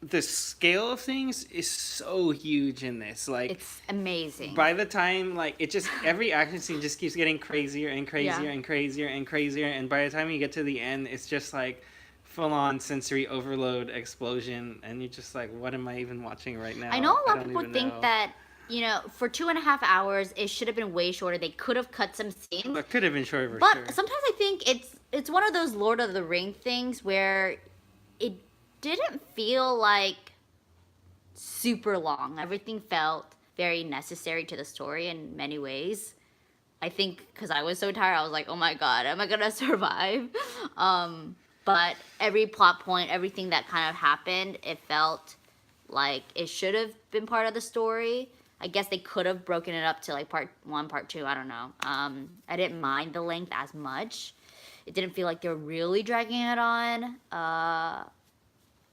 the scale of things is so huge in this. Like, it's amazing. By the time, like, it just every action scene just keeps getting crazier and crazier and crazier and crazier. And by the time you get to the end, it's just like full-on sensory overload explosion, and you're just like, what am I even watching right now? I know a lot of people think that, you know, for 2.5 hours, it should have been way shorter. They could have cut some scenes. It could have been shorter, but sometimes I think it's one of those Lord of the Ring things where it didn't feel like super long. Everything felt very necessary to the story in many ways. I think because I was so tired, I was like, oh my God, am I going to survive? But every plot point, everything that kind of happened, it felt like it should have been part of the story. I guess they could have broken it up to like part 1, part 2, I don't know. I didn't mind the length as much. It didn't feel like they were really dragging it on.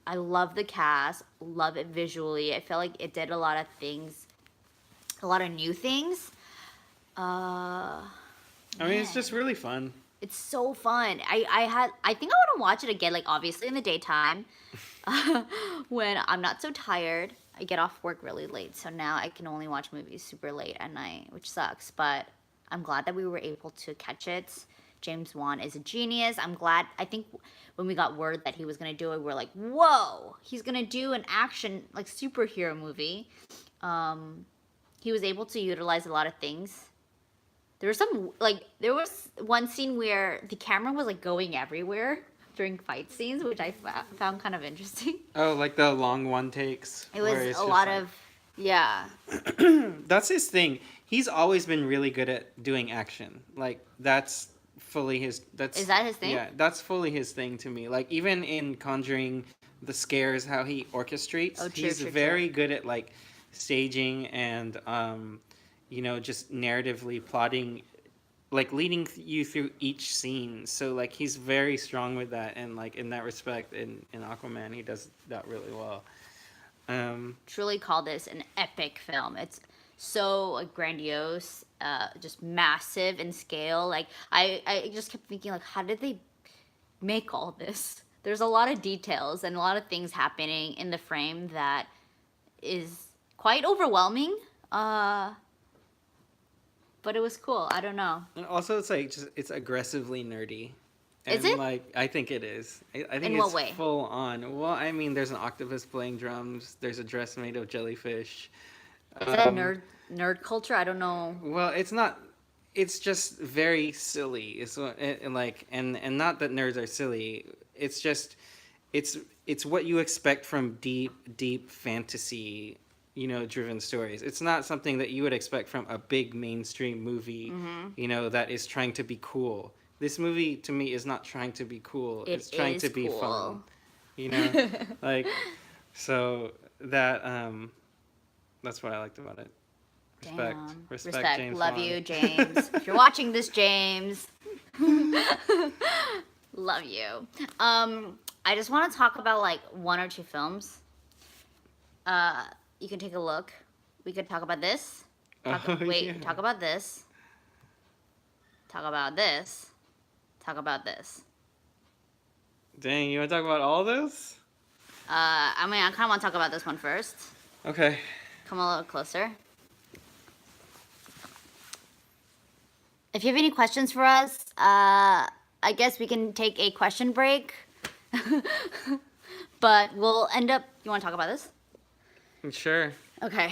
I love the cast, love it visually. I felt like it did a lot of things, a lot of new things. I mean, it's just really fun. It's so fun. I think I want to watch it again, like obviously in the daytime, when I'm not so tired. I get off work really late, so now I can only watch movies super late at night, which sucks. But I'm glad that we were able to catch it. James Wan is a genius. I'm glad. I think when we got word that he was going to do it, we're like, whoa, he's going to do an action, like, superhero movie. He was able to utilize a lot of things. There was one scene where the camera was, like, going everywhere during fight scenes, which I found kind of interesting. Oh, like the long one takes? It was a lot of Yeah. That's his thing. He's always been really good at doing action. Like that's fully his. That's Is that his thing? Yeah, that's fully his thing to me. Like even in Conjuring, the scares, how he orchestrates, Oh, true, he's true, very true. good at like staging and just narratively plotting, like leading you through each scene. So like he's very strong with that, and like in that respect, in Aquaman, he does that really well. Truly call this an epic film. It's so like, grandiose, just massive in scale. Like I just kept thinking like, how did they make all this? There's a lot of details and a lot of things happening in the frame that is quite overwhelming. But it was cool. I don't know. And also, it's like just it's aggressively nerdy. Is And it? like I think it is. I think In it's what way? full on. Well, I mean, there's an octopus playing drums. There's a dress made of jellyfish. Is that nerd culture? I don't know. Well, it's not. It's just very silly. It's and like and not that nerds are silly. It's just it's what you expect from deep fantasy, driven stories. It's not something that you would expect from a big mainstream movie, that is trying to be cool. This movie to me is not trying to be cool. It It's trying is to be cool. fun. Like so that that's what I liked about it. Respect. Damn. Respect, James Love Wan. you, James. If you're watching this, James. Love you. I just want to talk about like one or two films. You can take a look. We could talk about this. Yeah. Talk about this. Talk about this. Talk about this. Dang, you want to talk about all this? I kind of want to talk about this one first. Okay. Come a little closer. If you have any questions for us, I guess we can take a question break. But we'll end up... You want to talk about this? Sure. Okay.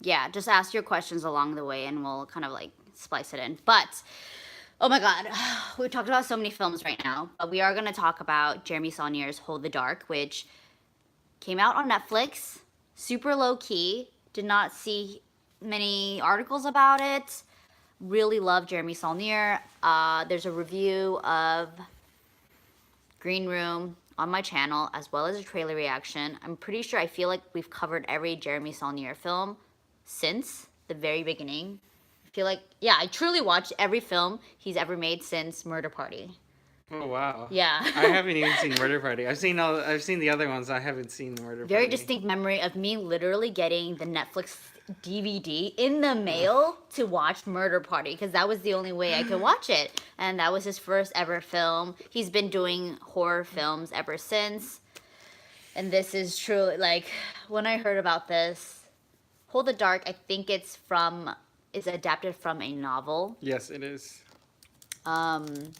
Yeah, just ask your questions along the way and we'll kind of like splice it in. But, oh my God, we've talked about so many films right now. But we are going to talk about Jeremy Saulnier's Hold the Dark, which came out on Netflix. Super low key. Did not see many articles about it. Really love Jeremy Saulnier. There's a review of Green Room on my channel, as well as a trailer reaction. I'm pretty sure I feel like we've covered every Jeremy Saulnier film since the very beginning. I feel like, yeah, I truly watched every film he's ever made since Murder Party. Oh wow. Yeah. I haven't even seen Murder Party. I've seen the other ones. I haven't seen Murder Party. Very distinct memory of me literally getting the Netflix DVD in the mail to watch Murder Party, because that was the only way I could watch it. And that was his first ever film. He's been doing horror films ever since. And this is truly, like, when I heard about this, Hold the Dark, I think it's adapted from a novel. Yes, it is. And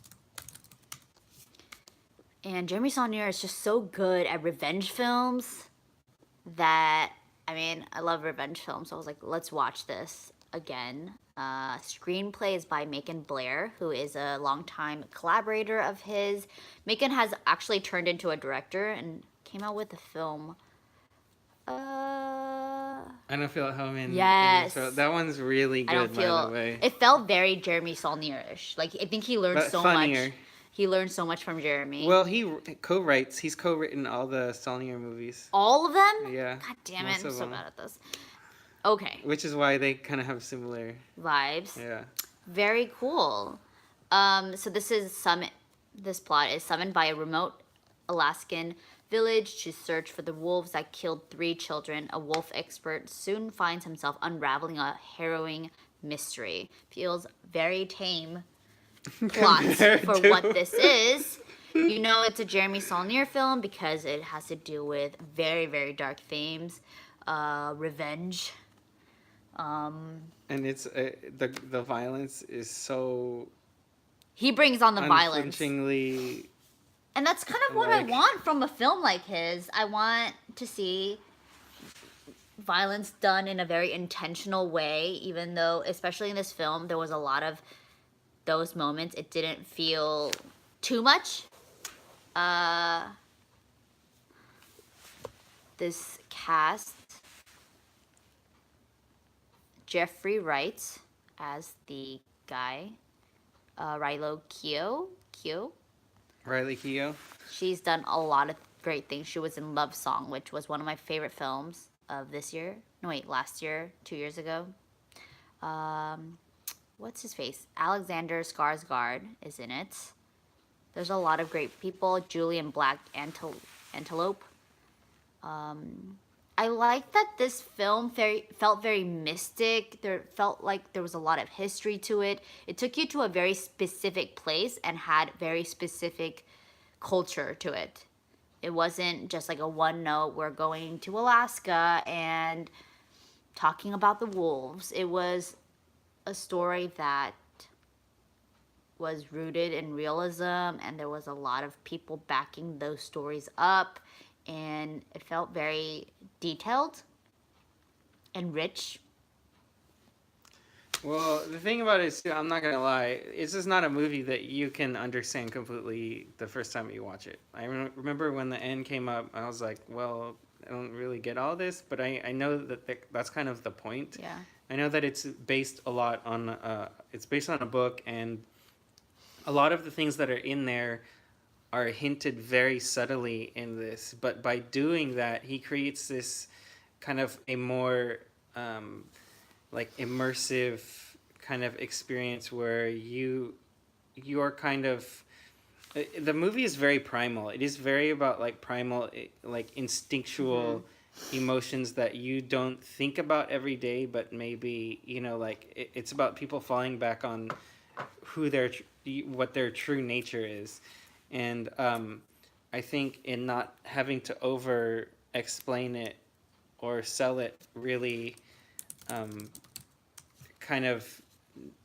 Jeremy Saulnier is just so good at revenge films that, I love revenge films. So I was like, let's watch this again. Screenplay is by Macon Blair, who is a longtime collaborator of his. Macon has actually turned into a director and came out with a film. I don't feel at home in. Yes. That one's really good, by the way. It felt very Jeremy Saulnier-ish. Like, I think he learned But so funnier. much. He learned so much from Jeremy. Well, he's co-written all the Saulnier movies. All of them? Yeah. God damn it, most I'm of so them. bad at this. Okay. Which is why they kind of have similar. Vibes. Yeah. Very cool. So this plot is summoned by a remote Alaskan village to search for the wolves that killed 3 children. A wolf expert soon finds himself unraveling a harrowing mystery. Feels very tame plot for what this is. You know it's a Jeremy Saulnier film because it has to do with very, very dark themes. Revenge. And it's the violence is so He brings on the violence. unflinchingly. And that's kind of what I want from a film like his. I want to see violence done in a very intentional way, even though, especially in this film, there was a lot of those moments. It didn't feel too much. this cast Jeffrey Wright as the guy, Rilo Kyo. Riley Keough. She's done a lot of great things. She was in Love Song, which was one of my favorite films of this year. No, wait, last year, 2 years ago. What's his face? Alexander Skarsgård is in it. There's a lot of great people. Julian Black Antelope. I like that this film felt very mystic. There felt like there was a lot of history to it. It took you to a very specific place and had very specific culture to it. It wasn't just like a one note, we're going to Alaska and talking about the wolves. It was a story that was rooted in realism, and there was a lot of people backing those stories up, and it felt very detailed and rich. Well, the thing about it is, I'm not gonna lie, it's just not a movie that you can understand completely the first time you watch it. I remember when the end came up, I was like, well, I don't really get all this, but I know that that's kind of the point. Yeah. I know that it's based a lot on it's based on a book, and a lot of the things that are in there are hinted very subtly in this. But by doing that, he creates this kind of a more like immersive kind of experience where you're kind of the movie is very primal. It is very about like primal, like instinctual emotions that you don't think about every day, but maybe, you know, like it's about people falling back on who what their true nature is. And I think in not having to over explain it or sell it really kind of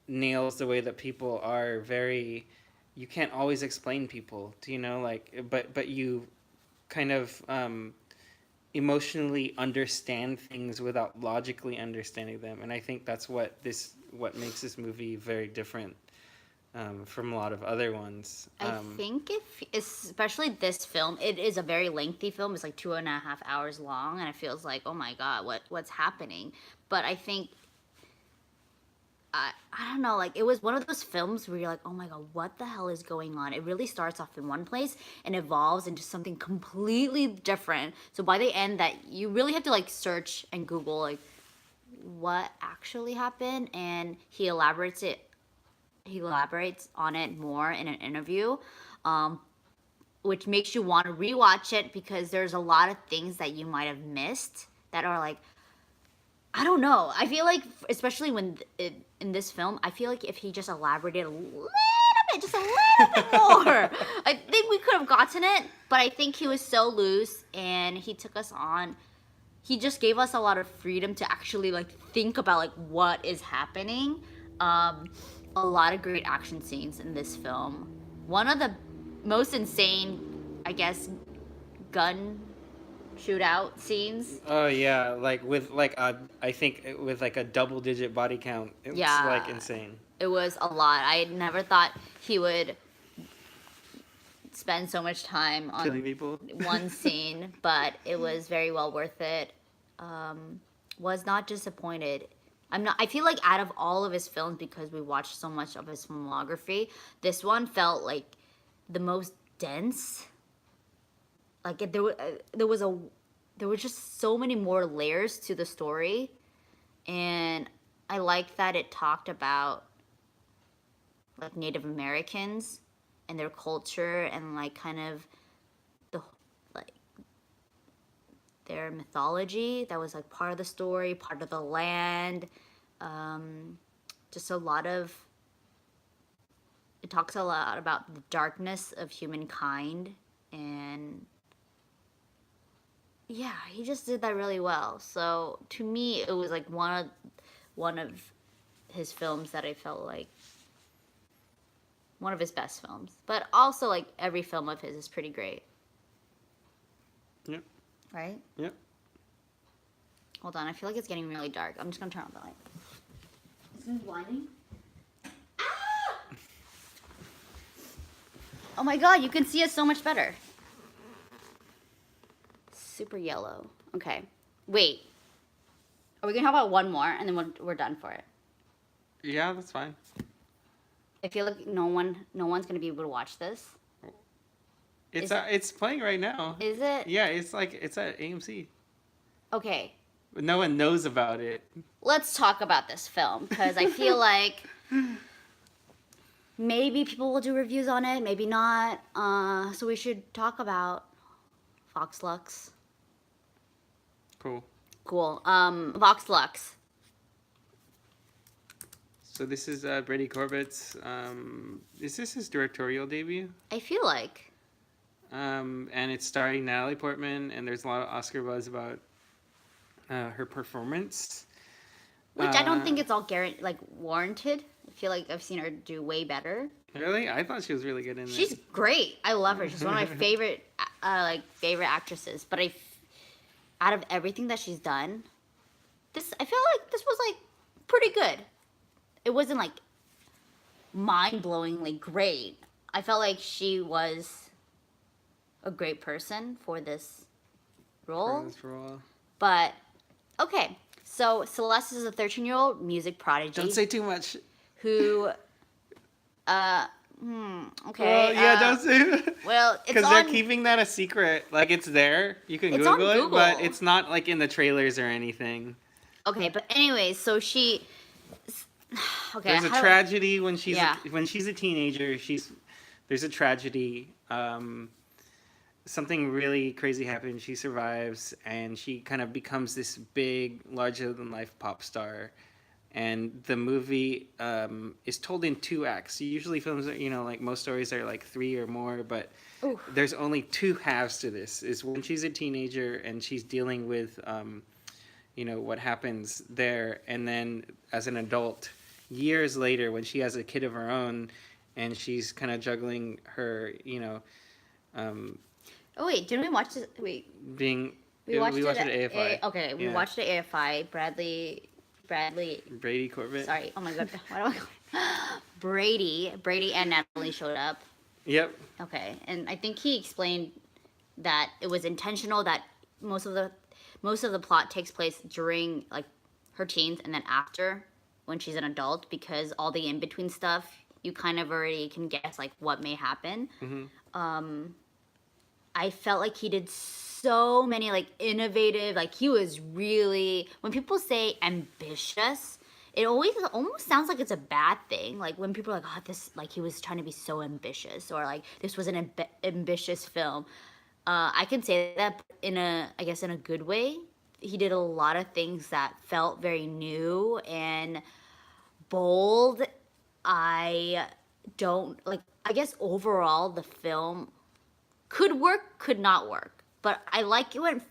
nails the way that people are very, you can't always explain people, you know, like, but you kind of emotionally understand things without logically understanding them. And I think that's what makes this movie very different from a lot of other ones. I think especially this film, it is a very lengthy film. It's like 2.5 hours long, and it feels like, oh my god, what's happening? But I think, I don't know, like it was one of those films where you're like, oh my god, what the hell is going on? It really starts off in one place and evolves into something completely different. So by the end, that you really have to like search and Google like what actually happened, and he elaborates on it more in an interview, which makes you want to rewatch it because there's a lot of things that you might have missed that are like, I don't know. I feel like, especially in this film, I feel like if he just elaborated a little bit more, I think we could have gotten it. But I think he was so loose, and he took us on. He just gave us a lot of freedom to actually like think about like what is happening. A lot of great action scenes in this film. One of the most insane, I guess, gun shootout scenes. Oh yeah, like with like I think with like a double-digit body count. It's like insane. It was a lot. I never thought he would spend so much time on Killing people. one scene, but it was very well worth it. Was not disappointed. I feel like out of all of his films, because we watched so much of his filmography, this one felt like the most dense. Like there were just so many more layers to the story, and I like that it talked about like Native Americans and their culture and like kind of their mythology that was like part of the story, part of the land. Just a lot of, it talks a lot about the darkness of humankind, and yeah, he just did that really well. So to me, it was like one of his films that I felt like one of his best films. But also like every film of his is pretty great. Yep. Right? Yep. Hold on, I feel like it's getting really dark. I'm just gonna turn on the light. Is this blinding? Ah! Oh my god, you can see it so much better. Super yellow. Okay. Wait. Are we gonna talk about one more and then we're done for it? Yeah, that's fine. I feel like no one's gonna be able to watch this. It's playing right now. Is it? Yeah, it's at AMC. Okay. But no one knows about it. Let's talk about this film because I feel like maybe people will do reviews on it, maybe not. So we should talk about Vox Lux. Cool. Cool. Vox Lux. So this is Brady Corbet's. Is this his directorial debut? I feel like. And it's starring Natalie Portman, and there's a lot of Oscar buzz about her performance. Which I don't think it's all warranted. I feel like I've seen her do way better. Really? I thought she was really good in this. She's great. I love her. She's one of my favorite actresses. But out of everything that she's done, I feel like this was pretty good. It wasn't mind-blowingly great. I felt like she was a great person for this role. But okay, so Celeste is a 13-year-old music prodigy. Don't say too much. Who, okay. Well, yeah, don't say that. Well, it's because they're keeping that a secret. Like, it's there. You can Google it, but it's not in the trailers or anything. Okay, but anyways, so she. Okay. There's a tragedy when she's a teenager. There's a tragedy. Something really crazy happens. She survives, and she kind of becomes this big, larger-than-life pop star. And the movie is told in 2 acts. Usually films are, most stories are 3 or more, but there's only 2 halves to this. Is when she's a teenager and she's dealing with, what happens there. And then as an adult, years later, when she has a kid of her own and she's kind of juggling her, oh, wait, didn't we watch this? Wait. We watched it at AFI. Okay, we watched it at AFI. Brady Corbet. Sorry. Oh my god. Why do I call Brady and Natalie showed up. Yep. Okay, and I think he explained that it was intentional that most of the plot takes place during her teens and then after when she's an adult, because all the in between stuff you kind of already can guess what may happen. Mm-hmm. I felt like he did so many innovative, he was really, when people say ambitious, it almost sounds like it's a bad thing. When people are this, he was trying to be so ambitious, or this was an ambitious film. I can say that in a good way. He did a lot of things that felt very new and bold. I guess overall the film could work, could not work. But I like it when,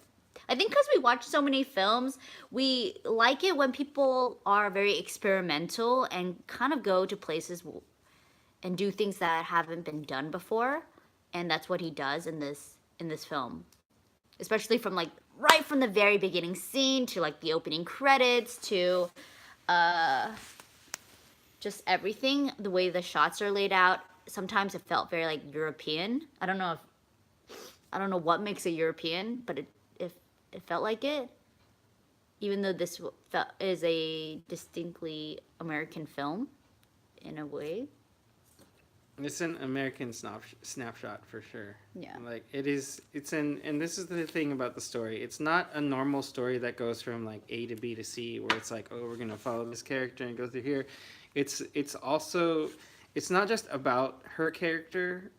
I think because we watch so many films, we like it when people are very experimental and kind of go to places and do things that haven't been done before. And that's what he does in this film. Especially from right from the very beginning scene to the opening credits to just everything. The way the shots are laid out. Sometimes it felt very European. I don't know what makes it European, but it felt like it. Even though this is a distinctly American film, in a way. It's an American snapshot for sure. Yeah. And this is the thing about the story. It's not a normal story that goes from A to B to C, where it's we're gonna follow this character and go through here. It's also, it's not just about her character.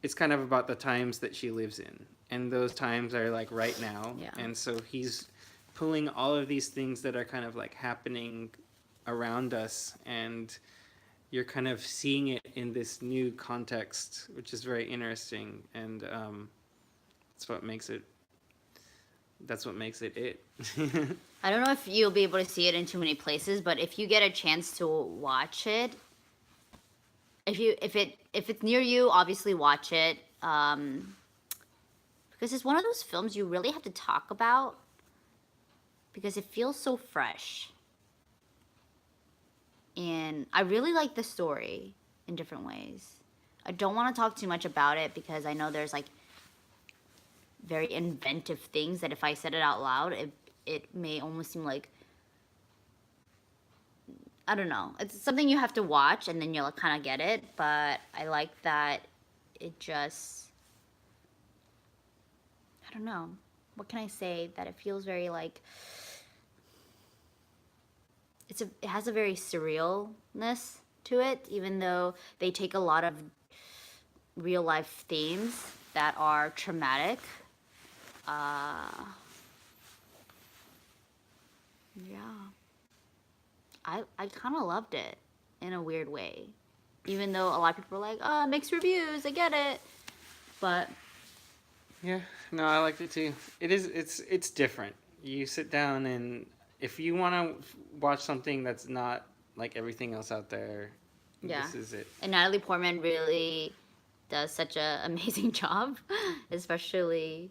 It's kind of about the times that she lives in, and those times are right now. Yeah. And so he's pulling all of these things that are kind of happening around us, and you're kind of seeing it in this new context, which is very interesting, and that's what makes it it. I don't know if you'll be able to see it in too many places, but if you get a chance to watch it, if it's near you, obviously watch it, because it's one of those films you really have to talk about because it feels so fresh. And I really like the story in different ways. I don't want to talk too much about it because I know there's very inventive things that if I said it out loud, it may almost seem like, I don't know. It's something you have to watch and then you'll kind of get it. But I like that it just, I don't know. What can I say? That it feels very like, it has a very surrealness to it, even though they take a lot of real life themes that are traumatic. Yeah. I kind of loved it in a weird way. Even though a lot of people were like, oh, mixed reviews, I get it. But Yeah, no, I liked it too. It's different. You sit down and if you want to watch something that's not like everything else out there, yeah. this is it. And Natalie Portman really does such an amazing job, especially,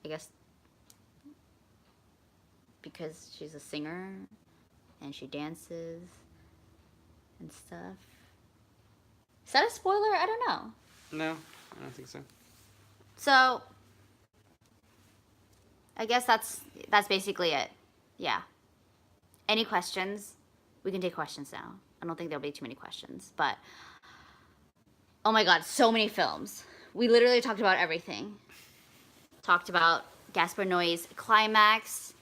I guess, because she's a singer and she dances and stuff. Is that a spoiler? I don't know. No, I don't think so. So, I guess that's basically it. Yeah. Any questions? We can take questions now. I don't think there'll be too many questions, but oh my god, so many films. We literally talked about everything. Talked about Gaspar Noé's Climax,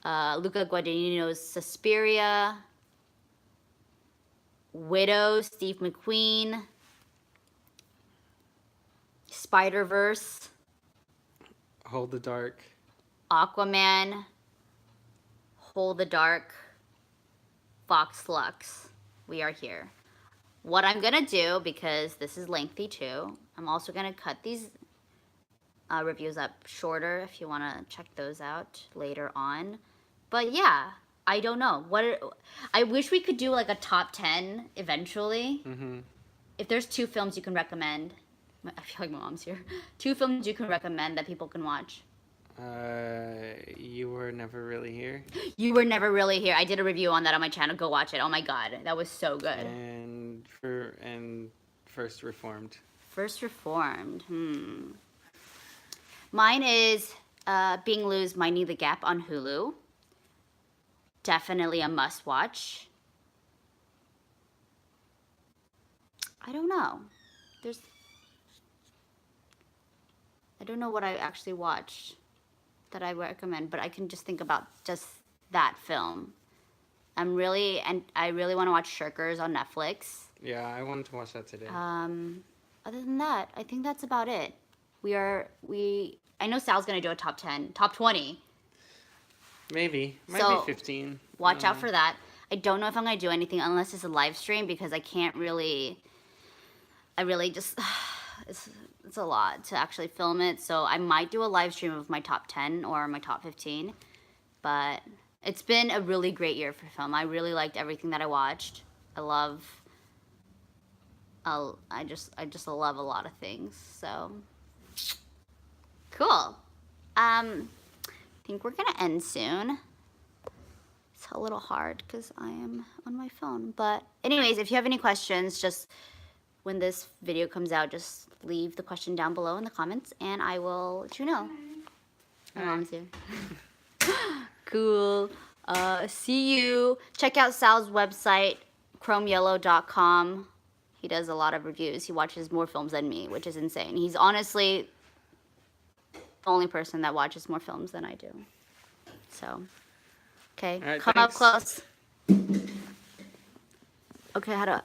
Luca Guadagnino's Suspiria, Widow, Steve McQueen, Spider-Verse, Hold the Dark, Aquaman, Hold the Dark, Fox Lux. We are here. What I'm gonna do, because this is lengthy too, I'm also gonna cut these reviews up shorter if you want to check those out later on. But yeah, I don't know. I wish we could do like a top 10 eventually. Mm-hmm. If there's 2 films you can recommend, I feel like my mom's here. 2 films you can recommend that people can watch. You Were Never Really Here. You Were Never Really Here. I did a review on that on my channel. Go watch it. Oh my god, that was so good. And First Reformed. First Reformed. Mine is Bing Liu's Minding the Gap on Hulu. Definitely a must watch. I don't know. I don't know what I actually watched that I recommend, but I can just think about just that film. I really want to watch Shirkers on Netflix. Yeah, I wanted to watch that today. Other than that, I think that's about it. I know Sal's gonna do a top 10, top 20. Maybe. Might So, be 15. Watch out for that. I don't know if I'm gonna do anything unless it's a live stream because I really just, it's a lot to actually film it. So I might do a live stream of my top 10 or my top 15. But it's been a really great year for film. I really liked everything that I watched. I just love a lot of things. So cool. I think we're gonna end soon. It's a little hard because I am on my phone. But anyways, if you have any questions, just when this video comes out, just leave the question down below in the comments and I will let you know. My mom's here. Cool. See you. Check out Sal's website, ChromeYellow.com. He does a lot of reviews. He watches more films than me, which is insane. He's honestly the only person that watches more films than I do. So, okay, right, come up thanks. close. Okay, how do I...